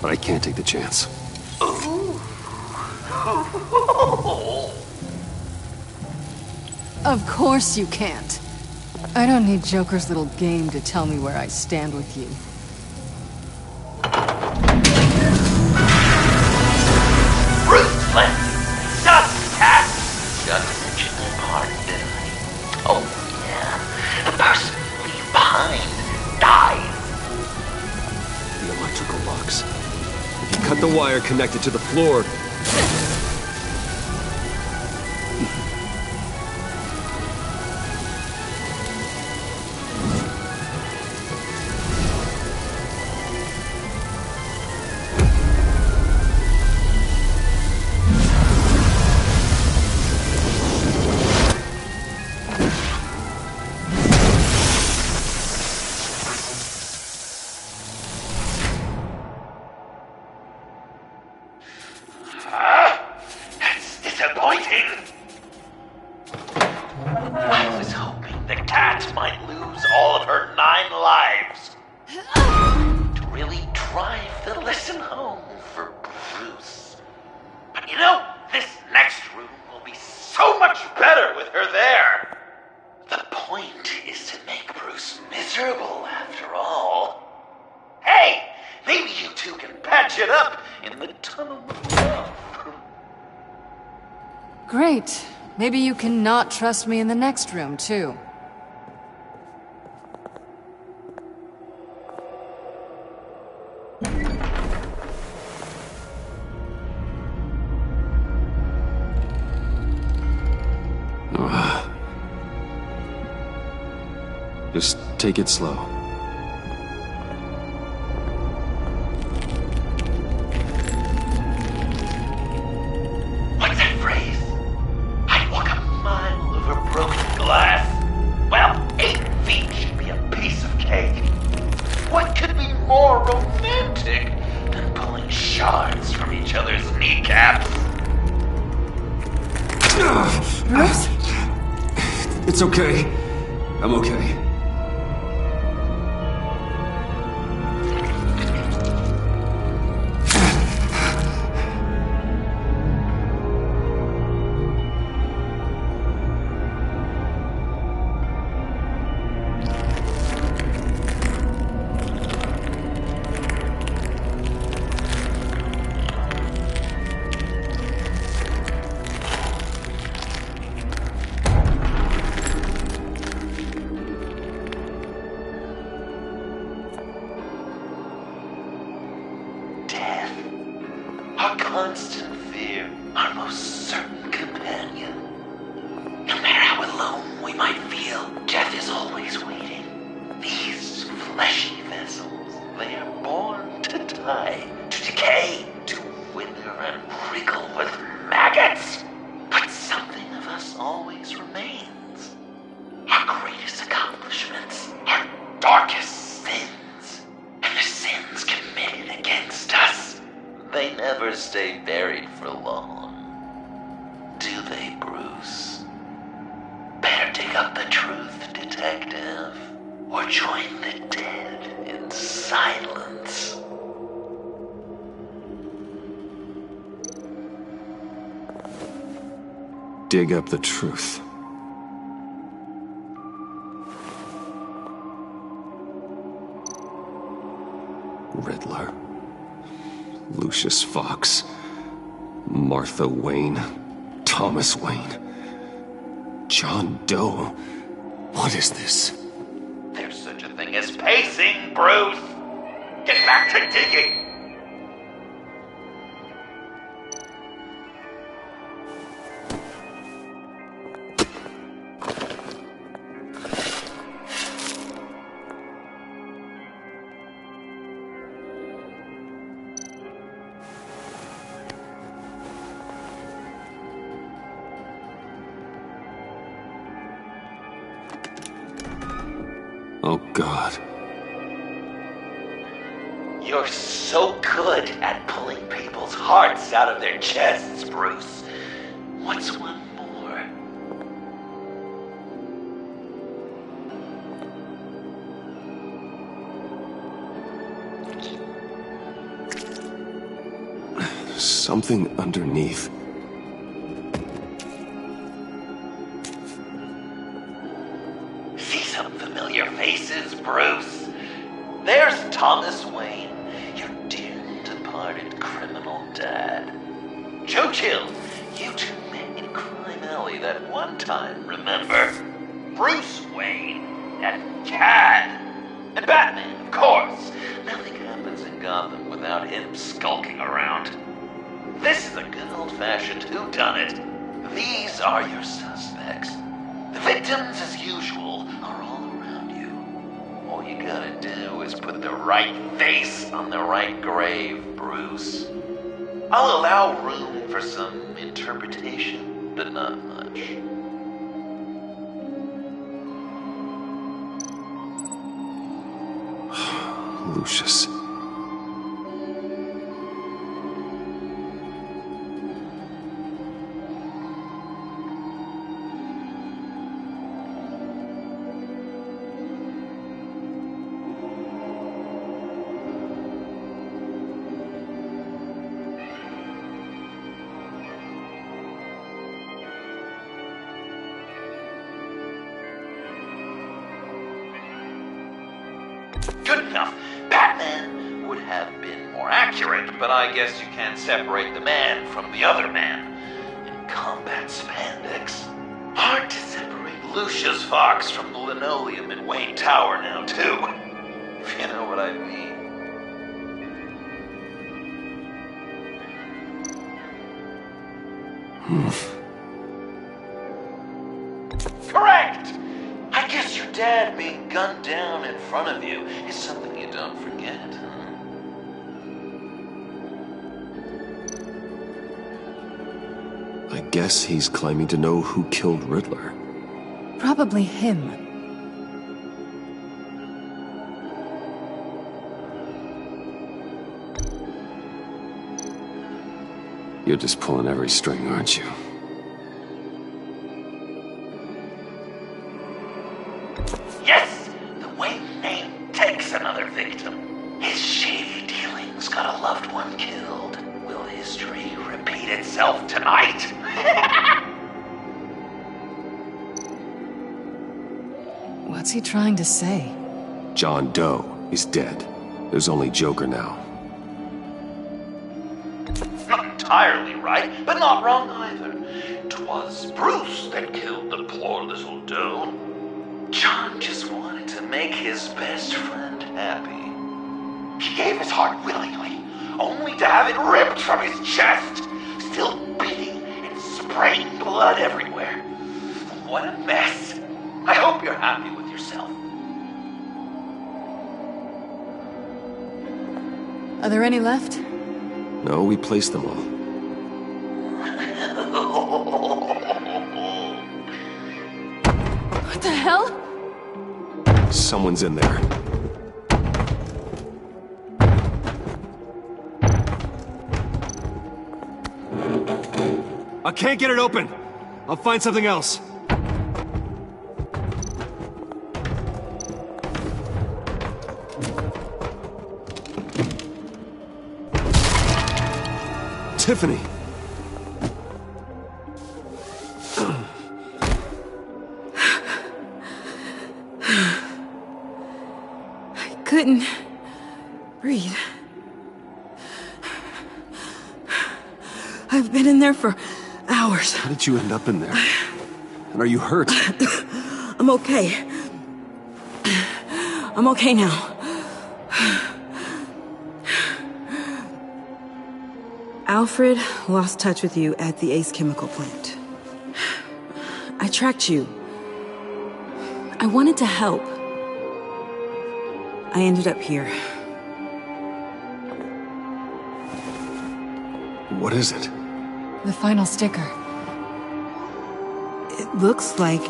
Speaker 8: but I can't take the chance.
Speaker 1: Ooh.
Speaker 18: Of course you can't. I don't need Joker's little game to tell me where I stand with you.
Speaker 1: Ruthless! Suspect! Got to mention that part, didn't I? Oh, yeah. The person you leave behind died.
Speaker 8: The electrical box. If you cut the wire connected to the floor...
Speaker 18: Great. Maybe you can not trust me in the next room, too.
Speaker 8: Just take it slow.
Speaker 1: What's that phrase? I'd walk a mile over broken glass. Well, 8 feet should be a piece of cake. What could be more romantic than pulling shards from each other's kneecaps?
Speaker 18: Bruce?
Speaker 8: It's okay. I'm okay.
Speaker 1: Constant fear, our most certain companion. No matter how alone we might feel, death is always waiting. These fleshy vessels, they are born to die, to decay, to wither and wriggle with maggots. But something of us always remains. Our greatest accomplishments, our darkest sins, and the sins committed against us. They never stay buried for long, do they, Bruce? Better dig up the truth, detective, or join the dead in silence.
Speaker 8: Dig up the truth. Riddler. Lucius Fox, Martha Wayne, Thomas Wayne, John Doe. What is this?
Speaker 1: There's such a thing as pacing, Bruce. Get back to digging.
Speaker 8: Oh, God.
Speaker 1: You're so good at pulling people's hearts out of their chests, Bruce. What's one more?
Speaker 8: Something underneath.
Speaker 1: See some familiar faces, Bruce? There's Thomas Wayne, your dear departed criminal dad. Joe Chill, you two met in Crime Alley that one time, remember? Bruce Wayne and Cad. And Batman, of course. Nothing happens in Gotham without him skulking around. This is a good old-fashioned whodunit. These are your suspects. The victims, as usual, are all around you. All you gotta do is put the right face on the right grave, Bruce. I'll allow room for some interpretation, but not much.
Speaker 8: Lucius.
Speaker 1: Good enough. Batman would have been more accurate, but I guess you can't separate the man from the other man. In combat spandex. Hard to separate Lucius Fox from the linoleum in Wayne Tower now, too. If you know what I mean. Correct! I guess your dad being gunned down in front of you is something you don't forget, huh?
Speaker 8: I guess he's claiming to know who killed Riddler.
Speaker 18: Probably him.
Speaker 8: You're just pulling every string, aren't you?
Speaker 1: Yes! The Wayne name takes another victim. His shady dealings got a loved one killed. Will history repeat itself tonight?
Speaker 18: What's he trying to say?
Speaker 8: John Doe is dead. There's only Joker now.
Speaker 1: Not entirely right, but not wrong either. 'Twas Bruce that killed the poor little Doe. John just wanted to make his best friend happy. He gave his heart willingly, only to have it ripped from his chest, still beating and spraying blood everywhere. What a mess. I hope you're happy with yourself.
Speaker 18: Are there any left?
Speaker 8: No, we placed them all.
Speaker 18: What the hell?
Speaker 8: Someone's in there.
Speaker 11: I can't get it open. I'll find something else.
Speaker 8: Tiffany!
Speaker 13: I couldn't breathe. I've been in there for hours.
Speaker 8: How did you end up in there? And are you hurt?
Speaker 13: I'm okay. I'm okay now. Alfred lost touch with you at the Ace Chemical plant. I tracked you. I wanted to help. I ended up here.
Speaker 8: What is it?
Speaker 18: The final sticker.
Speaker 13: It looks like...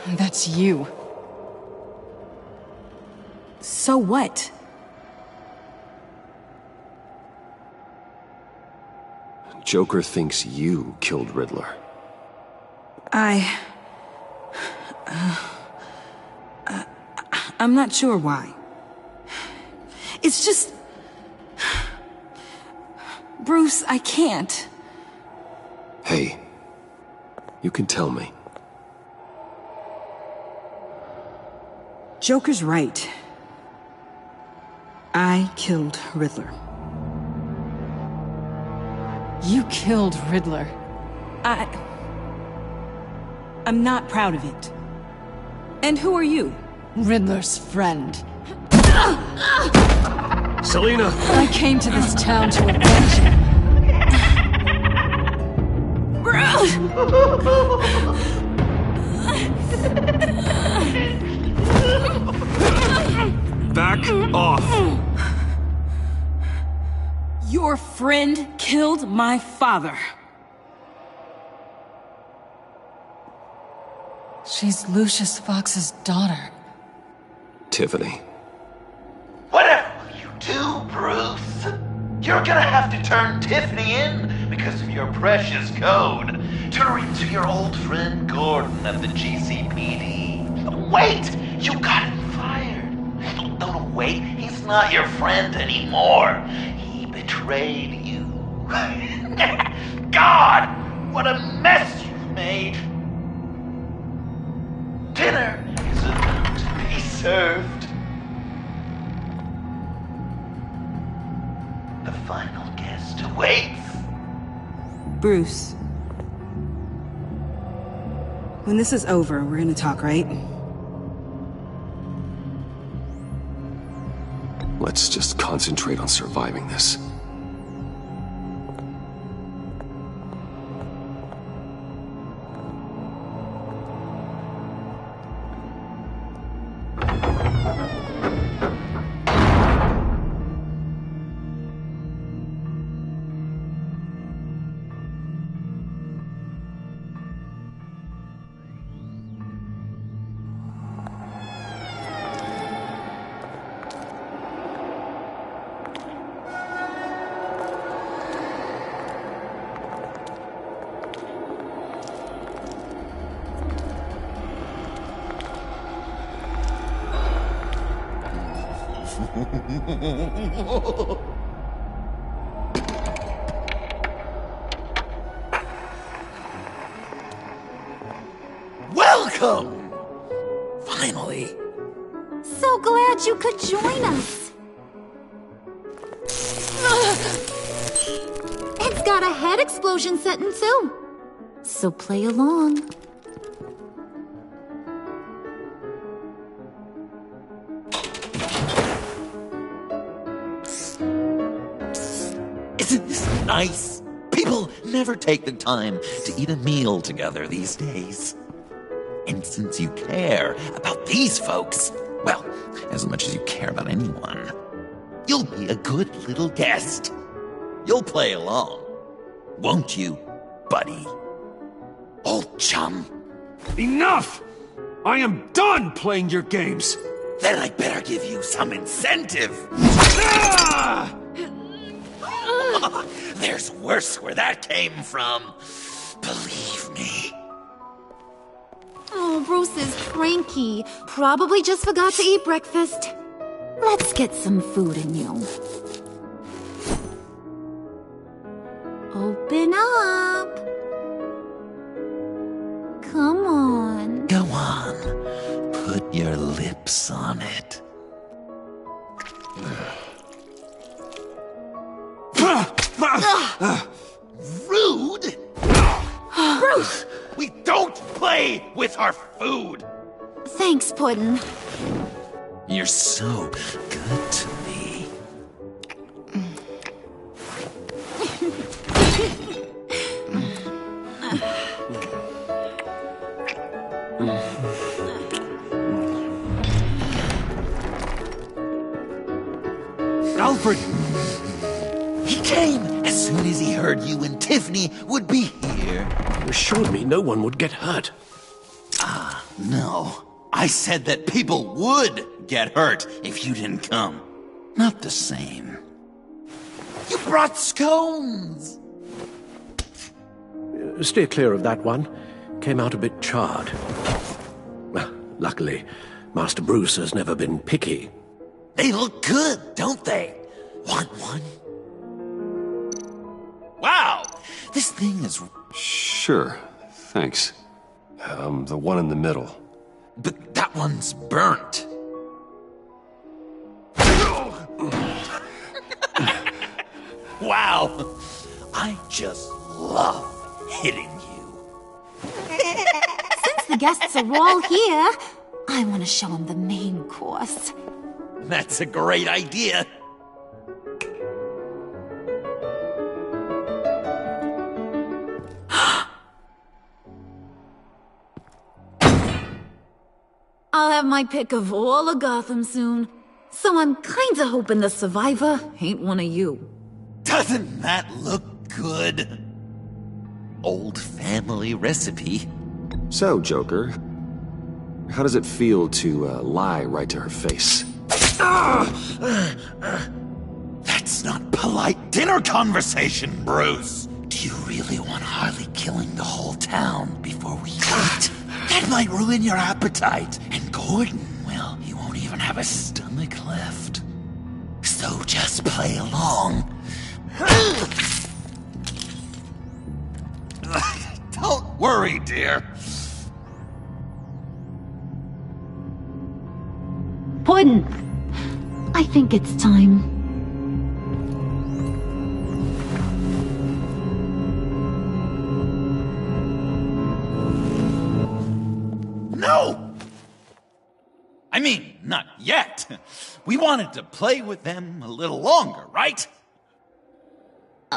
Speaker 18: That's you. So what?
Speaker 8: Joker thinks you killed Riddler.
Speaker 18: I'm not sure why. It's just... Bruce, I can't.
Speaker 8: Hey, you can tell me.
Speaker 18: Joker's right. I killed Riddler. You killed Riddler. I'm not proud of it. And who are you? Riddler's friend.
Speaker 8: Selina!
Speaker 18: I came to this town to avenge him.
Speaker 8: Back off!
Speaker 18: Your friend killed my father. She's Lucius Fox's daughter.
Speaker 8: Tiffany.
Speaker 1: Whatever you do, Bruce, you're gonna have to turn Tiffany in because of your precious code. Turn her into your old friend Gordon at the GCPD. Wait! You got him fired. No, wait, he's not your friend anymore. He betrayed you. God! What a mess you've made! Dinner is about to be served. The final guest awaits.
Speaker 18: Bruce. When this is over, we're gonna talk, right?
Speaker 8: Let's just concentrate on surviving this.
Speaker 1: Welcome! Finally.
Speaker 6: So glad you could join us. It's got a head explosion set in too. So play along.
Speaker 1: Isn't this nice? People never take the time to eat a meal together these days. And since you care about these folks, well, as much as you care about anyone, you'll be a good little guest. You'll play along, won't you, buddy? Old chum.
Speaker 17: Enough! I am done playing your games!
Speaker 1: Then I'd better give you some incentive.
Speaker 17: Ah!
Speaker 1: There's worse where that came from. Believe me.
Speaker 6: Oh, Bruce is cranky. Probably just forgot to eat breakfast. Let's get some food in you. Open up. Come on.
Speaker 1: Go on. Put your lips on it. Rude!
Speaker 6: Bruce!
Speaker 1: We don't play with our food!
Speaker 6: Thanks, Puddin'.
Speaker 1: You're so good to me.
Speaker 17: Alfred!
Speaker 1: He came as soon as he heard you and Tiffany would be here.
Speaker 11: You assured me no one would get hurt.
Speaker 1: Ah, No. I said that people would get hurt if you didn't come. Not the same. You brought scones!
Speaker 12: Stay clear of that one. Came out a bit charred. Well, luckily, Master Bruce has never been picky.
Speaker 1: They look good, don't they? Want one? Wow! This thing is...
Speaker 8: Sure, thanks. The one in the middle.
Speaker 1: But that one's burnt. Wow! I just love hitting you.
Speaker 6: Since the guests are all here, I want to show them the main course.
Speaker 1: That's a great idea.
Speaker 6: I'll have my pick of all of Gotham soon, so I'm kinda hoping the survivor ain't one of you.
Speaker 1: Doesn't that look good? Old family recipe.
Speaker 8: So, Joker, how does it feel to lie right to her face?
Speaker 1: That's not polite dinner conversation, Bruce. Do you really want Harley killing the whole town before we eat? That might ruin your appetite. And Gordon, well, he won't even have a stomach left. So just play along. Don't worry, dear.
Speaker 6: Puddin', I think it's time.
Speaker 1: No! I mean, not yet. We wanted to play with them a little longer, right?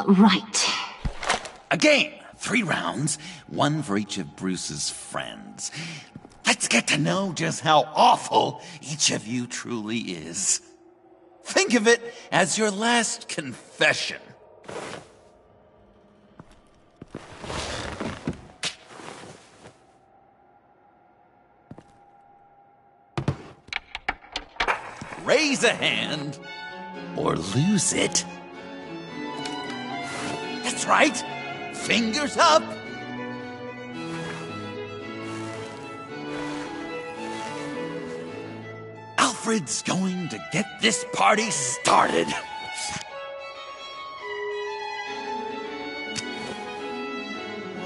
Speaker 6: Right.
Speaker 1: A game. 3 rounds, 1 for each of Bruce's friends. Let's get to know just how awful each of you truly is. Think of it as your last confession. Raise a hand, or lose it. That's right. Fingers up. Alfred's going to get this party started.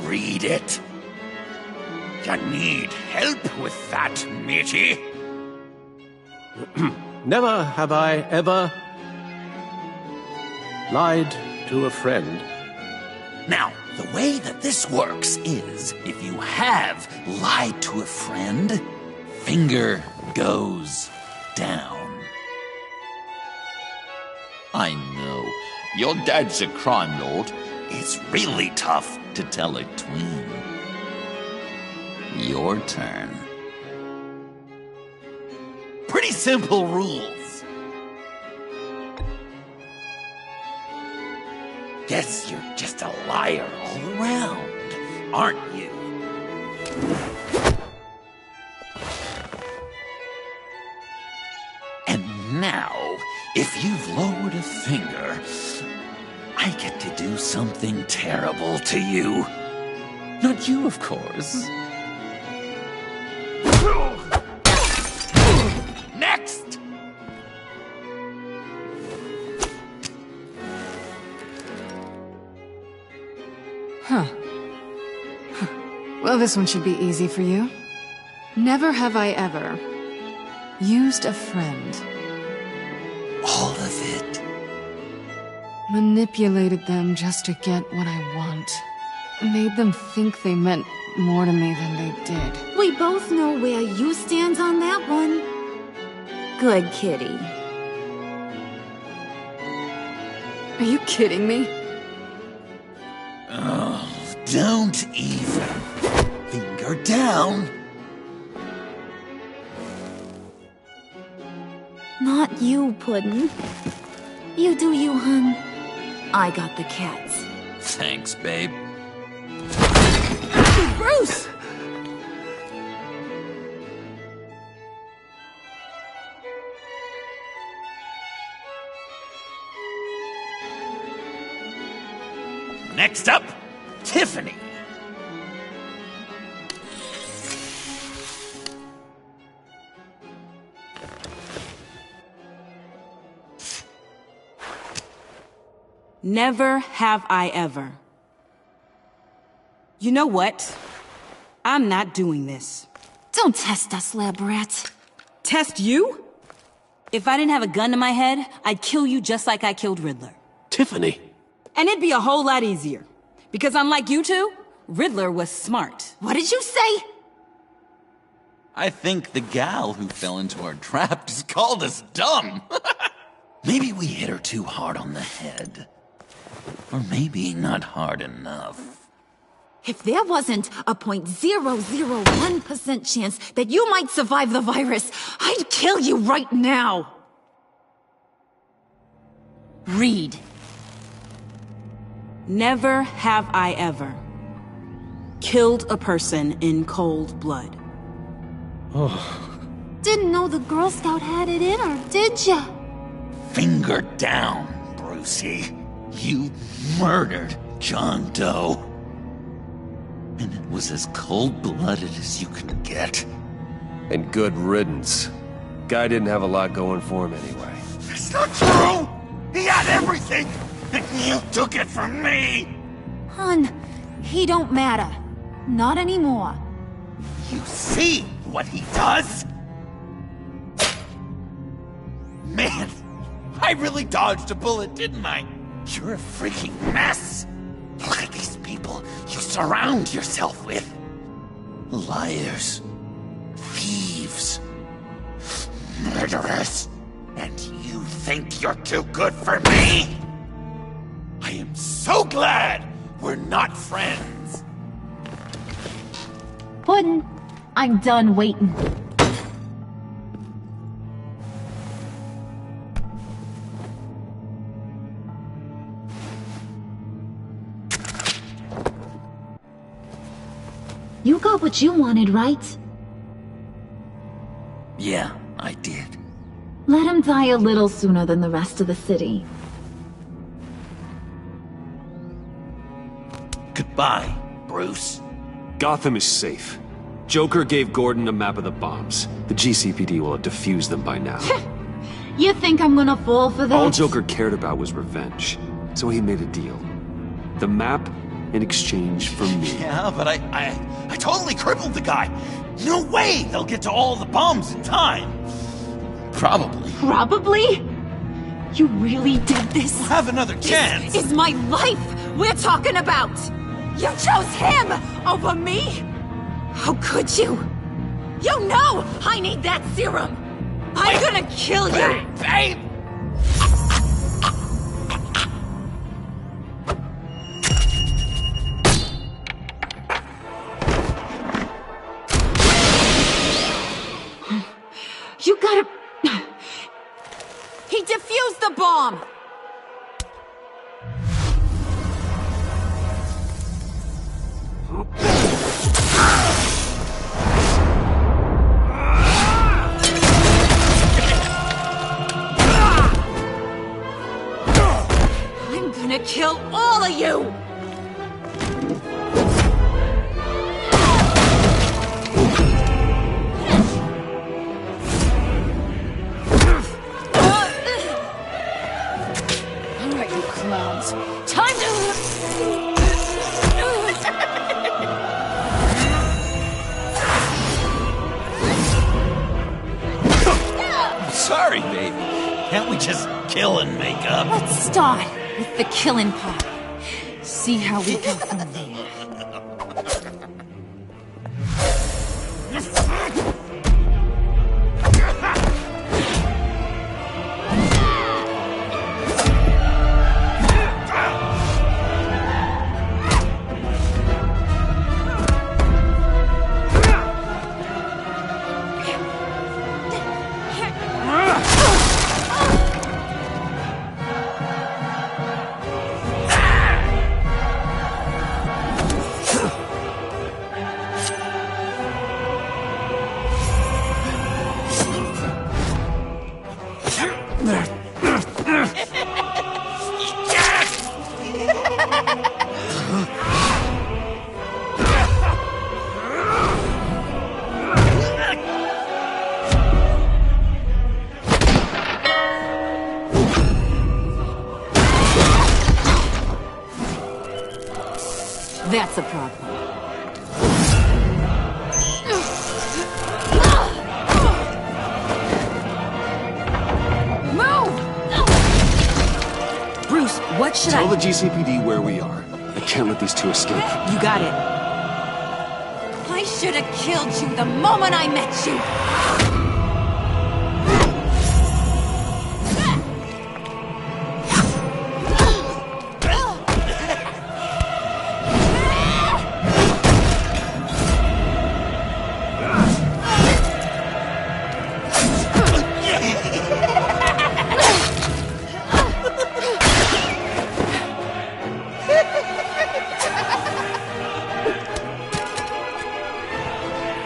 Speaker 1: Read it. You need help with that, matey?
Speaker 12: Never have I ever lied to a friend.
Speaker 1: Now, the way that this works is, if you have lied to a friend, finger goes down. I know. Your dad's a crime lord. It's really tough to tell a twin. Your turn. Pretty simple rules. Guess you're just a liar all around, aren't you? And now, if you've lowered a finger, I get to do something terrible to you. Not you, of course. Next!
Speaker 18: Huh. Well, this one should be easy for you. Never have I ever used a friend.
Speaker 1: All of it.
Speaker 18: Manipulated them just to get what I want. Made them think they meant more to me than they did.
Speaker 6: We both know where you stand on that one. Good kitty.
Speaker 18: Are you kidding me?
Speaker 1: Oh, don't even. Finger down.
Speaker 6: Not you, Puddin'. You do you, hun. I got the cats.
Speaker 1: Thanks, babe.
Speaker 18: Bruce!
Speaker 1: Next up, Tiffany.
Speaker 13: Never have I ever. You know what? I'm not doing this.
Speaker 6: Don't test us, lab rat.
Speaker 13: Test you? If I didn't have a gun to my head, I'd kill you just like I killed Riddler.
Speaker 12: Tiffany.
Speaker 13: And it'd be a whole lot easier. Because unlike you two, Riddler was smart.
Speaker 6: What did you say?
Speaker 1: I think the gal who fell into our trap just called us dumb. Maybe we hit her too hard on the head. Or maybe not hard enough.
Speaker 6: If there wasn't a 0.001% chance that you might survive the virus, I'd kill you right now.
Speaker 13: Read. Never have I ever killed a person in cold blood.
Speaker 6: Didn't know the Girl Scout had it in her, did ya?
Speaker 1: Finger down, Brucey. You murdered John Doe. And it was as cold-blooded as you can get.
Speaker 8: And good riddance. Guy didn't have a lot going for him anyway.
Speaker 1: It's not true! He had everything! And you took it from me!
Speaker 6: Hun, he don't matter. Not anymore.
Speaker 1: You see what he does? Man, I really dodged a bullet, didn't I? You're a freaking mess! Look at these people you surround yourself with. Liars. Thieves. Murderers. And you think you're too good for me? I am so glad we're not friends.
Speaker 6: Puddin', I'm done waiting. You got what you wanted, right?
Speaker 1: Yeah, I did.
Speaker 6: Let him die a little sooner than the rest of the city.
Speaker 1: Goodbye, Bruce.
Speaker 8: Gotham is safe. Joker gave Gordon a map of the bombs. The GCPD will have defused them by now.
Speaker 6: You think I'm gonna fall for that?
Speaker 8: All Joker cared about was revenge, so he made a deal. The map in exchange for me.
Speaker 1: Yeah, but I totally crippled the guy. No way they'll get to all the bombs in time. Probably.
Speaker 6: Probably? You really did this?
Speaker 1: We'll have another chance.
Speaker 6: This is my life we're talking about. You chose him over me? How could you? You know I need that serum. I'm gonna kill you.
Speaker 1: Babe!
Speaker 6: You gotta... He defused the bomb! I'm gonna kill all of you! Time to...
Speaker 1: Sorry, baby. Can't we just kill and make up?
Speaker 6: Let's start with the killing part. See how we go from there.
Speaker 18: That's a problem.
Speaker 13: Move! Bruce, what should
Speaker 8: Tell the GCPD where we are. I can't let these two escape.
Speaker 13: You got it. I should have killed you the moment I met you!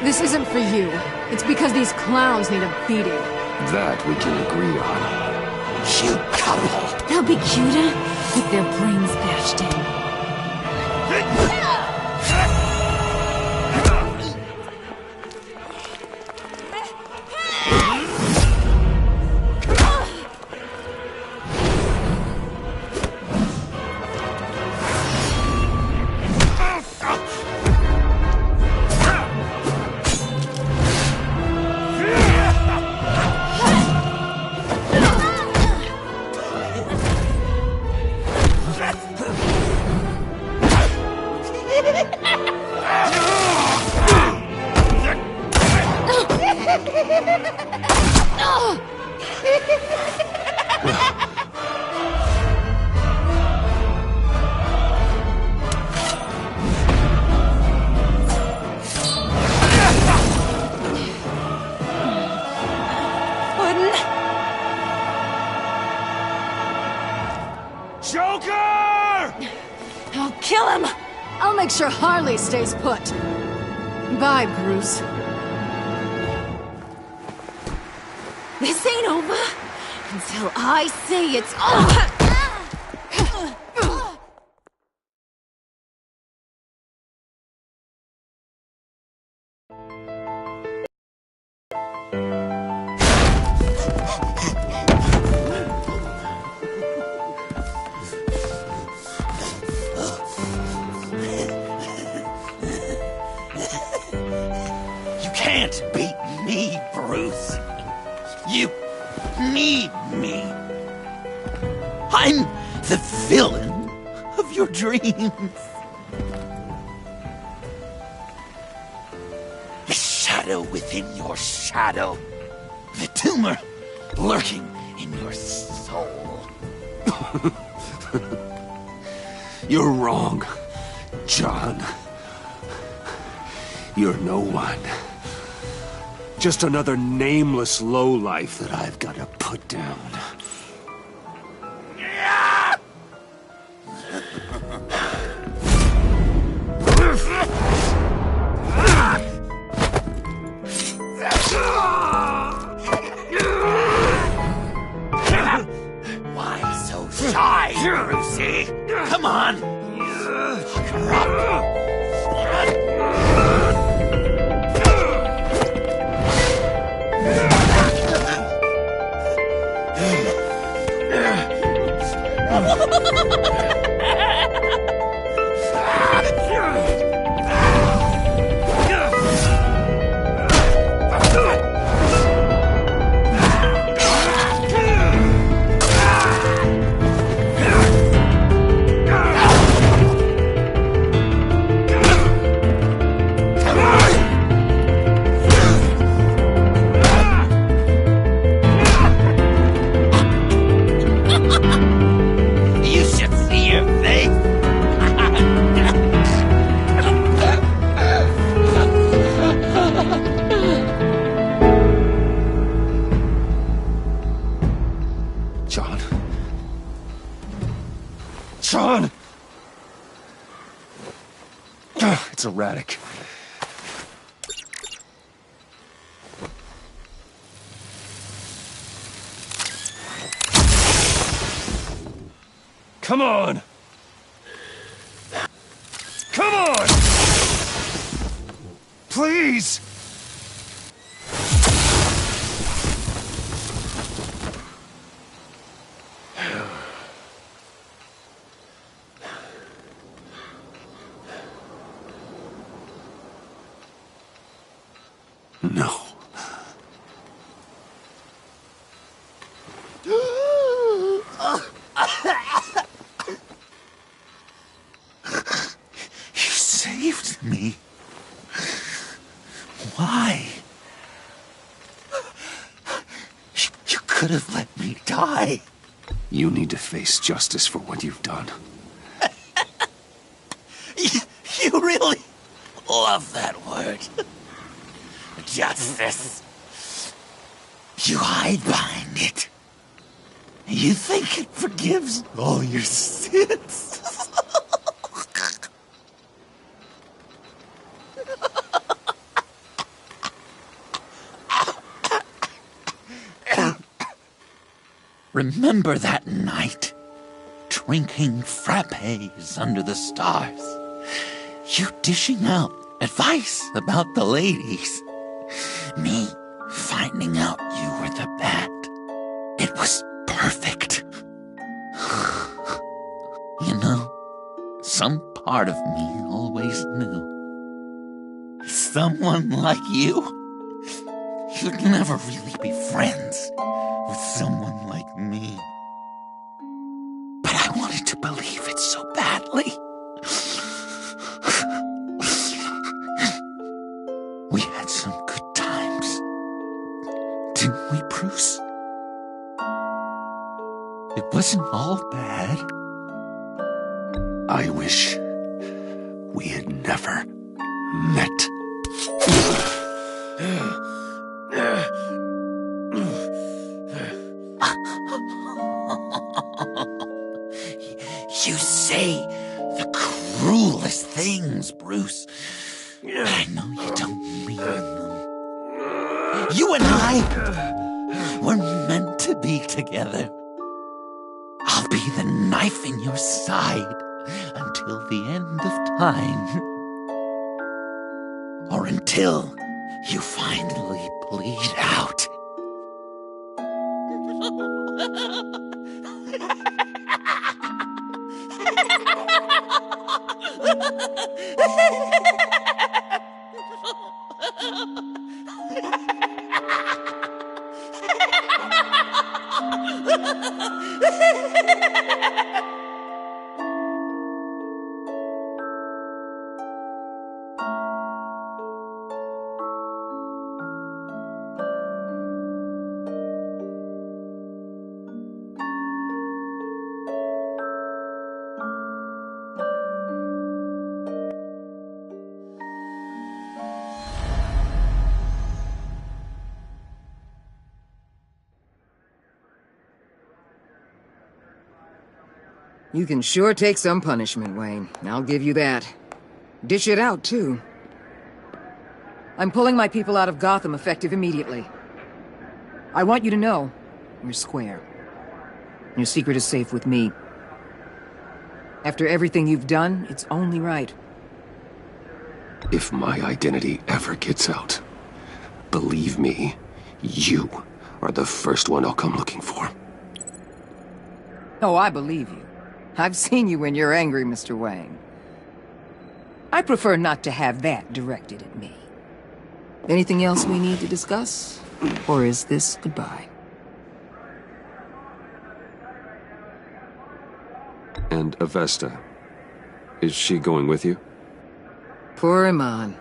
Speaker 18: This isn't for you. It's because these clowns need a beating.
Speaker 8: That we can agree on.
Speaker 1: Cute couple.
Speaker 18: They'll be cuter with their brains bashed in. Joker! I'll kill him! I'll make sure Harley stays put. Bye, Bruce.
Speaker 13: This ain't over until I say it's over!
Speaker 1: You can't beat me, Bruce. You need me. I'm the villain of your dreams. The shadow within your shadow. The tumor lurking in your soul.
Speaker 8: You're wrong, John. You're no one. Just another nameless lowlife that I've got to put down.
Speaker 1: Why so shy, Brucey? Come on. Fuck her up.
Speaker 8: John! It's erratic. Come on! Come on! Please!
Speaker 5: No. You saved me. Why? You could have let me die.
Speaker 8: You need to face justice for what you've done.
Speaker 5: You really love that word. Justice. You hide behind it. You think it forgives all your sins. Remember that night, drinking frappes under the stars. You dishing out advice about the ladies. Me finding out you were the bat. It was perfect. You know, some part of me always knew. Someone like you, you'd never really be friends with someone like me. But I wanted to believe it so badly. We had some good times, didn't we, Bruce? It wasn't all bad.
Speaker 8: I wish we had never met.
Speaker 5: You say the cruelest things, Bruce. But I know you don't mean them. You and I were meant to be together. I'll be the knife in your side until the end of time. Or until you finally bleed out.
Speaker 16: You can sure take some punishment, Wayne. I'll give you that. Dish it out, too. I'm pulling my people out of Gotham effective immediately. I want you to know, we're square. Your secret is safe with me. After everything you've done, it's only right.
Speaker 8: If my identity ever gets out, believe me, you are the first one I'll come looking for.
Speaker 16: Oh, I believe you. I've seen you when you're angry, Mr. Wayne. I prefer not to have that directed at me. Anything else we need to discuss? Or is this goodbye?
Speaker 8: And Avesta, is she going with you?
Speaker 16: Poor Iman.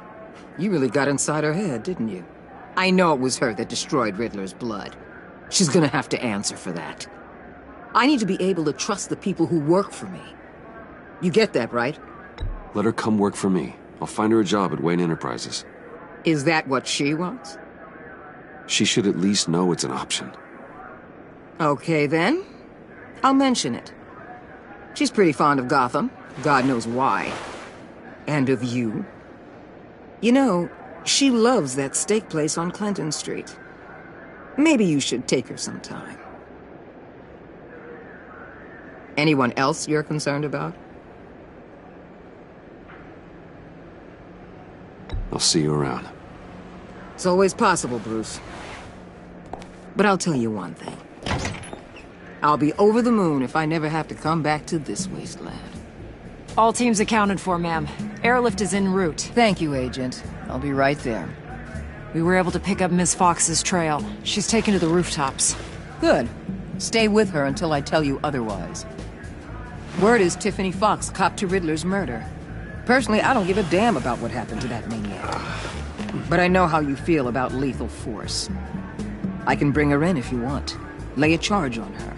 Speaker 16: You really got inside her head, didn't you? I know it was her that destroyed Riddler's blood. She's gonna have to answer for that. I need to be able to trust the people who work for me. You get that, right?
Speaker 8: Let her come work for me. I'll find her a job at Wayne Enterprises.
Speaker 16: Is that what she wants?
Speaker 8: She should at least know it's an option.
Speaker 16: Okay, then. I'll mention it. She's pretty fond of Gotham. God knows why. And of you. You know, she loves that steak place on Clinton Street. Maybe you should take her sometime. Anyone else you're concerned about?
Speaker 8: I'll see you around.
Speaker 16: It's always possible, Bruce. But I'll tell you one thing. I'll be over the moon if I never have to come back to this wasteland.
Speaker 18: All teams accounted for, ma'am. Airlift is en route.
Speaker 16: Thank you, Agent. I'll be right there.
Speaker 18: We were able to pick up Miss Fox's trail. She's taken to the rooftops.
Speaker 16: Good. Stay with her until I tell you otherwise. Word is Tiffany Fox copped to Riddler's murder. Personally, I don't give a damn about what happened to that maniac. But I know how you feel about lethal force. I can bring her in if you want. Lay a charge on her.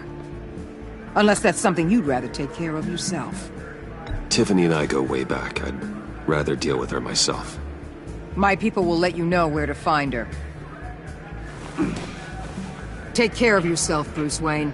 Speaker 16: Unless that's something you'd rather take care of yourself.
Speaker 8: Tiffany and I go way back. I'd rather deal with her myself.
Speaker 16: My people will let you know where to find her. Take care of yourself, Bruce Wayne.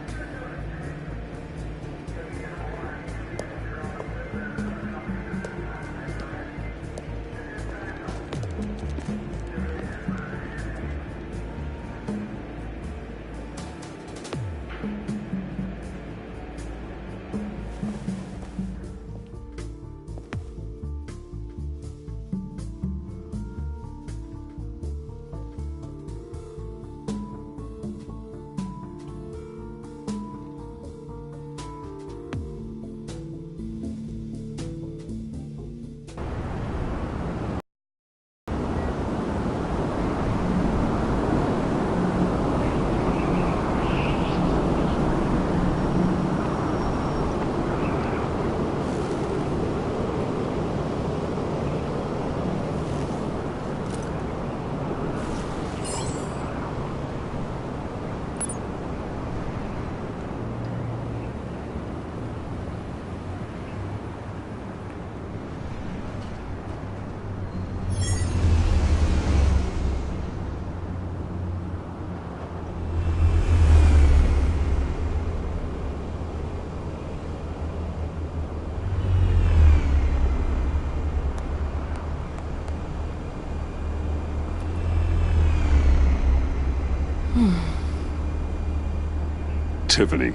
Speaker 3: Tiffany,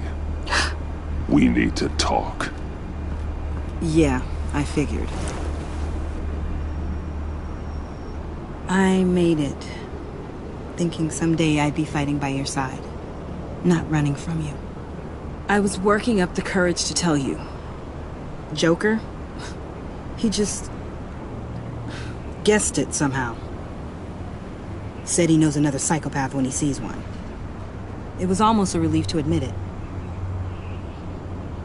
Speaker 3: we need to talk.
Speaker 13: Yeah, I figured. I made it, thinking someday I'd be fighting by your side, not running from you. I was working up the courage to tell you. Joker? He just guessed it somehow. Said he knows another psychopath when he sees one. It was almost a relief to admit it.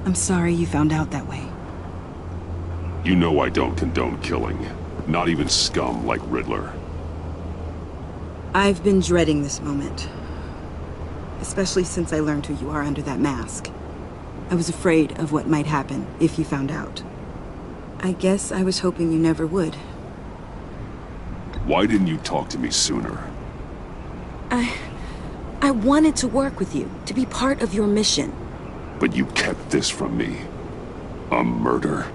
Speaker 13: I'm sorry you found out that way.
Speaker 3: You know I don't condone killing. Not even scum like Riddler.
Speaker 13: I've been dreading this moment. Especially since I learned who you are under that mask. I was afraid of what might happen if you found out. I guess I was hoping you never would.
Speaker 3: Why didn't you talk to me sooner?
Speaker 13: I wanted to work with you, to be part of your mission.
Speaker 3: But you kept this from me. A murder?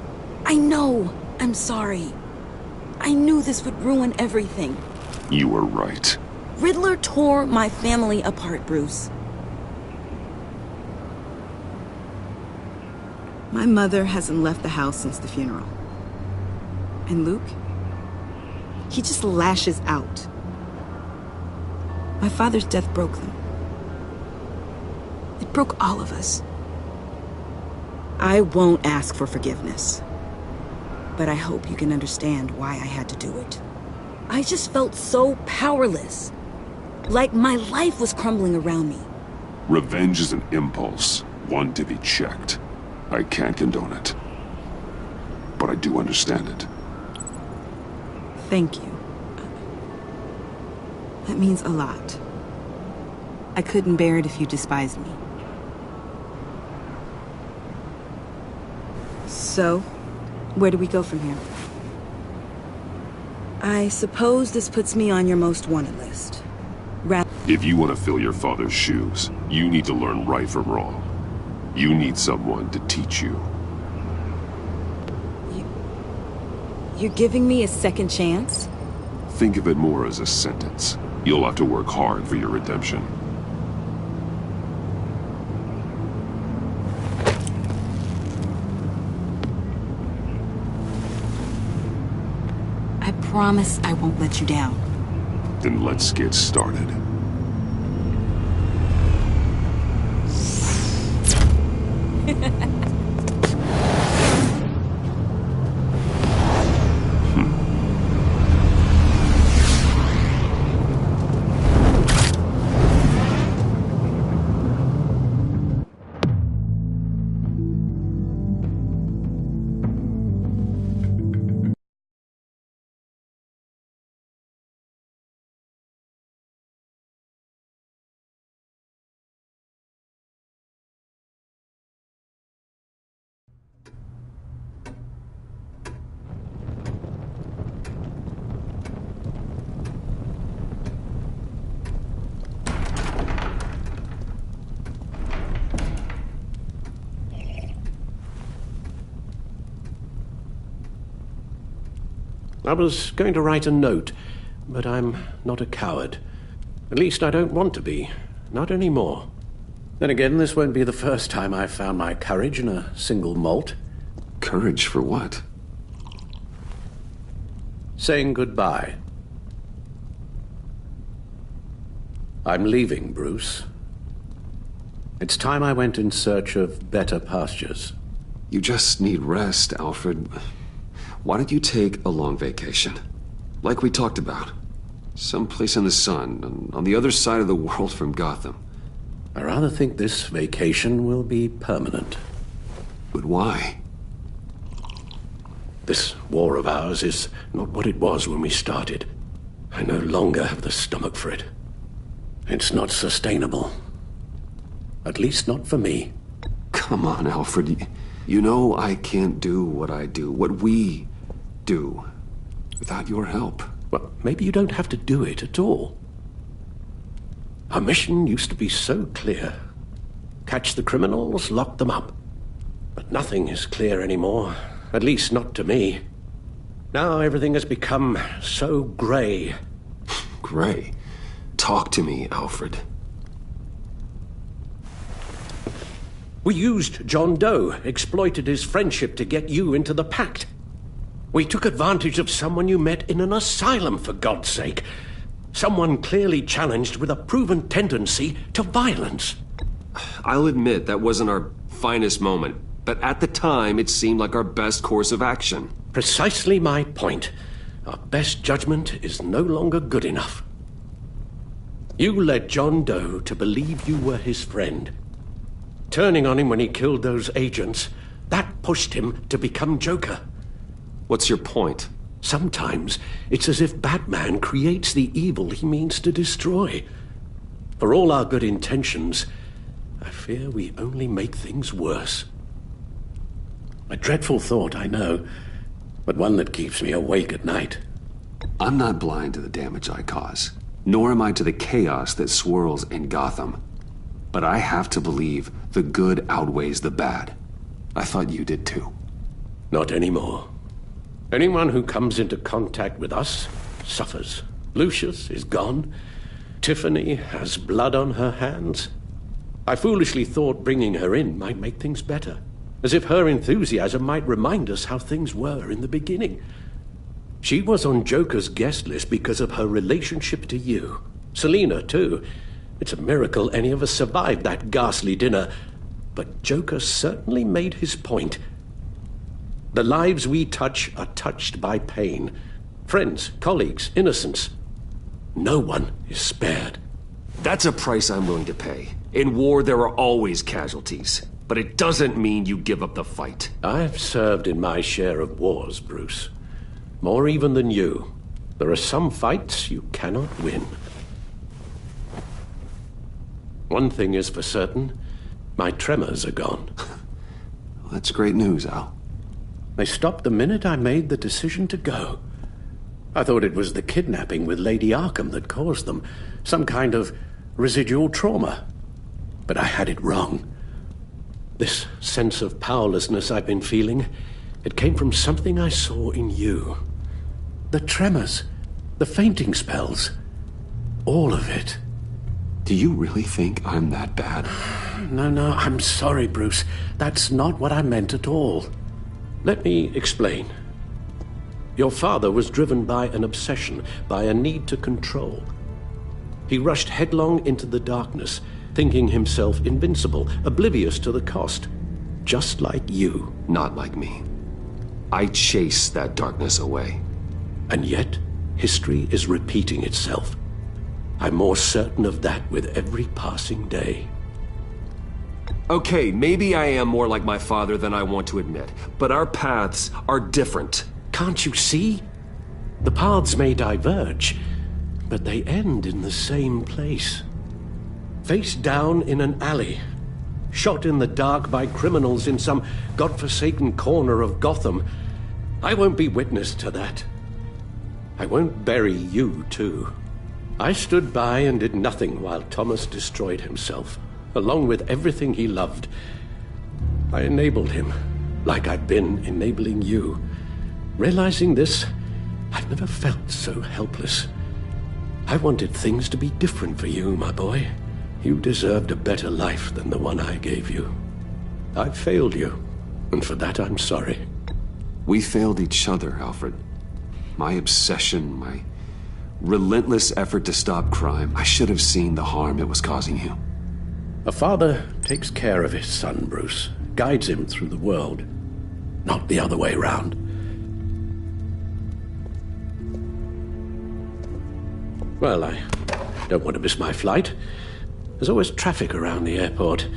Speaker 13: I know. I'm sorry. I knew this would ruin everything.
Speaker 3: You were right.
Speaker 13: Riddler tore my family apart, Bruce. My mother hasn't left the house since the funeral. And Luke? He just lashes out. My father's death broke them. It broke all of us. I won't ask for forgiveness. But I hope you can understand why I had to do it. I just felt so powerless. Like my life was crumbling around me.
Speaker 3: Revenge is an impulse, one to be checked. I can't condone it. But I do understand it.
Speaker 13: Thank you. That means a lot. I couldn't bear it if you despised me. So, where do we go from here? I suppose this puts me on your most wanted list.
Speaker 3: If you want to fill your father's shoes, you need to learn right from wrong. You need someone to teach you.
Speaker 13: You're giving me a second chance?
Speaker 3: Think of it more as a sentence. You'll have to work hard for your redemption.
Speaker 13: I promise I won't let you down.
Speaker 3: Then let's get started.
Speaker 12: I was going to write a note, but I'm not a coward. At least I don't want to be. Not anymore. Then again, this won't be the first time I've found my courage in a single malt.
Speaker 8: Courage for what?
Speaker 12: Saying goodbye. I'm leaving, Bruce. It's time I went in search of better pastures.
Speaker 8: You just need rest, Alfred. Why don't you take a long vacation? Like we talked about. Someplace in the sun, on the other side of the world from Gotham.
Speaker 12: I rather think this vacation will be permanent.
Speaker 8: But why?
Speaker 12: This war of ours is not what it was when we started. I no longer have the stomach for it. It's not sustainable. At least not for me.
Speaker 8: Come on, Alfred. You know I can't do what I do, what we do, without your help.
Speaker 12: Well, maybe you don't have to do it at all. Our mission used to be so clear. Catch the criminals, lock them up. But nothing is clear anymore, at least not to me. Now everything has become so grey.
Speaker 8: Grey? Talk to me, Alfred.
Speaker 12: We used John Doe, exploited his friendship to get you into the pact. We took advantage of someone you met in an asylum, for God's sake. Someone clearly challenged with a proven tendency to violence.
Speaker 8: I'll admit that wasn't our finest moment, but at the time it seemed like our best course of action.
Speaker 12: Precisely my point. Our best judgment is no longer good enough. You led John Doe to believe you were his friend. Turning on him when he killed those agents, that pushed him to become Joker.
Speaker 8: What's your point?
Speaker 12: Sometimes it's as if Batman creates the evil he means to destroy. For all our good intentions, I fear we only make things worse. A dreadful thought, I know, but one that keeps me awake at night.
Speaker 8: I'm not blind to the damage I cause, nor am I to the chaos that swirls in Gotham. But I have to believe the good outweighs the bad. I thought you did too.
Speaker 12: Not anymore. Anyone who comes into contact with us suffers. Lucius is gone. Tiffany has blood on her hands. I foolishly thought bringing her in might make things better, as if her enthusiasm might remind us how things were in the beginning. She was on Joker's guest list because of her relationship to you. Selina, too. It's a miracle any of us survived that ghastly dinner. But Joker certainly made his point. The lives we touch are touched by pain. Friends, colleagues, innocents. No one is spared.
Speaker 8: That's a price I'm willing to pay. In war, there are always casualties. But it doesn't mean you give up the fight.
Speaker 12: I've served in my share of wars, Bruce. More even than you. There are some fights you cannot win. One thing is for certain, my tremors are gone.
Speaker 8: Well, that's great news, Al.
Speaker 12: They stopped the minute I made the decision to go. I thought it was the kidnapping with Lady Arkham that caused them, some kind of residual trauma. But I had it wrong. This sense of powerlessness I've been feeling, it came from something I saw in you. The tremors, the fainting spells, all of it.
Speaker 8: Do you really think I'm that bad?
Speaker 12: No, I'm sorry, Bruce. That's not what I meant at all. Let me explain. Your father was driven by an obsession, by a need to control. He rushed headlong into the darkness, thinking himself invincible, oblivious to the cost. Just like you.
Speaker 8: Not like me. I chase that darkness away.
Speaker 12: And yet, history is repeating itself. I'm more certain of that with every passing day.
Speaker 8: Okay, maybe I am more like my father than I want to admit, but our paths are different.
Speaker 12: Can't you see? The paths may diverge, but they end in the same place. Face down in an alley, shot in the dark by criminals in some godforsaken corner of Gotham. I won't be witness to that. I won't bury you, too. I stood by and did nothing while Thomas destroyed himself, along with everything he loved. I enabled him, like I've been enabling you. Realizing this, I've never felt so helpless. I wanted things to be different for you, my boy. You deserved a better life than the one I gave you. I failed you, and for that I'm sorry.
Speaker 8: We failed each other, Alfred. My obsession, my relentless effort to stop crime. I should have seen the harm it was causing you.
Speaker 12: A father takes care of his son, Bruce. Guides him through the world. Not the other way round. Well, I don't want to miss my flight. There's always traffic around the airport.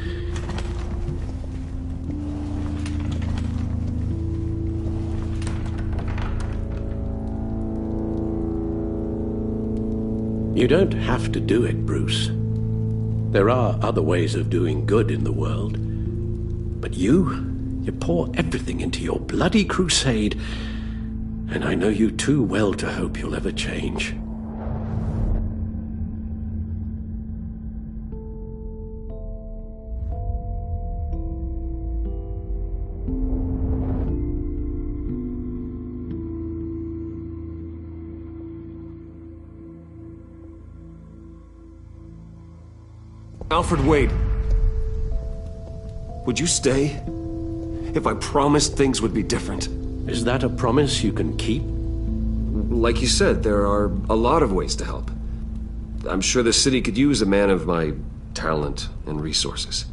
Speaker 12: You don't have to do it, Bruce. There are other ways of doing good in the world. But you pour everything into your bloody crusade, and I know you too well to hope you'll ever change.
Speaker 8: Alfred, wait. Would you stay? If I promised things would be different.
Speaker 12: Is that a promise you can keep?
Speaker 8: Like you said, there are a lot of ways to help. I'm sure the city could use a man of my talent and resources.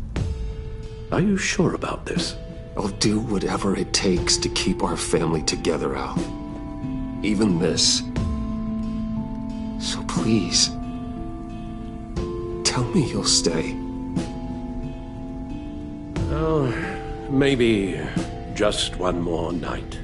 Speaker 12: Are you sure about this?
Speaker 8: I'll do whatever it takes to keep our family together, Al. Even this. So please, tell me you'll stay.
Speaker 12: Oh, maybe just one more night.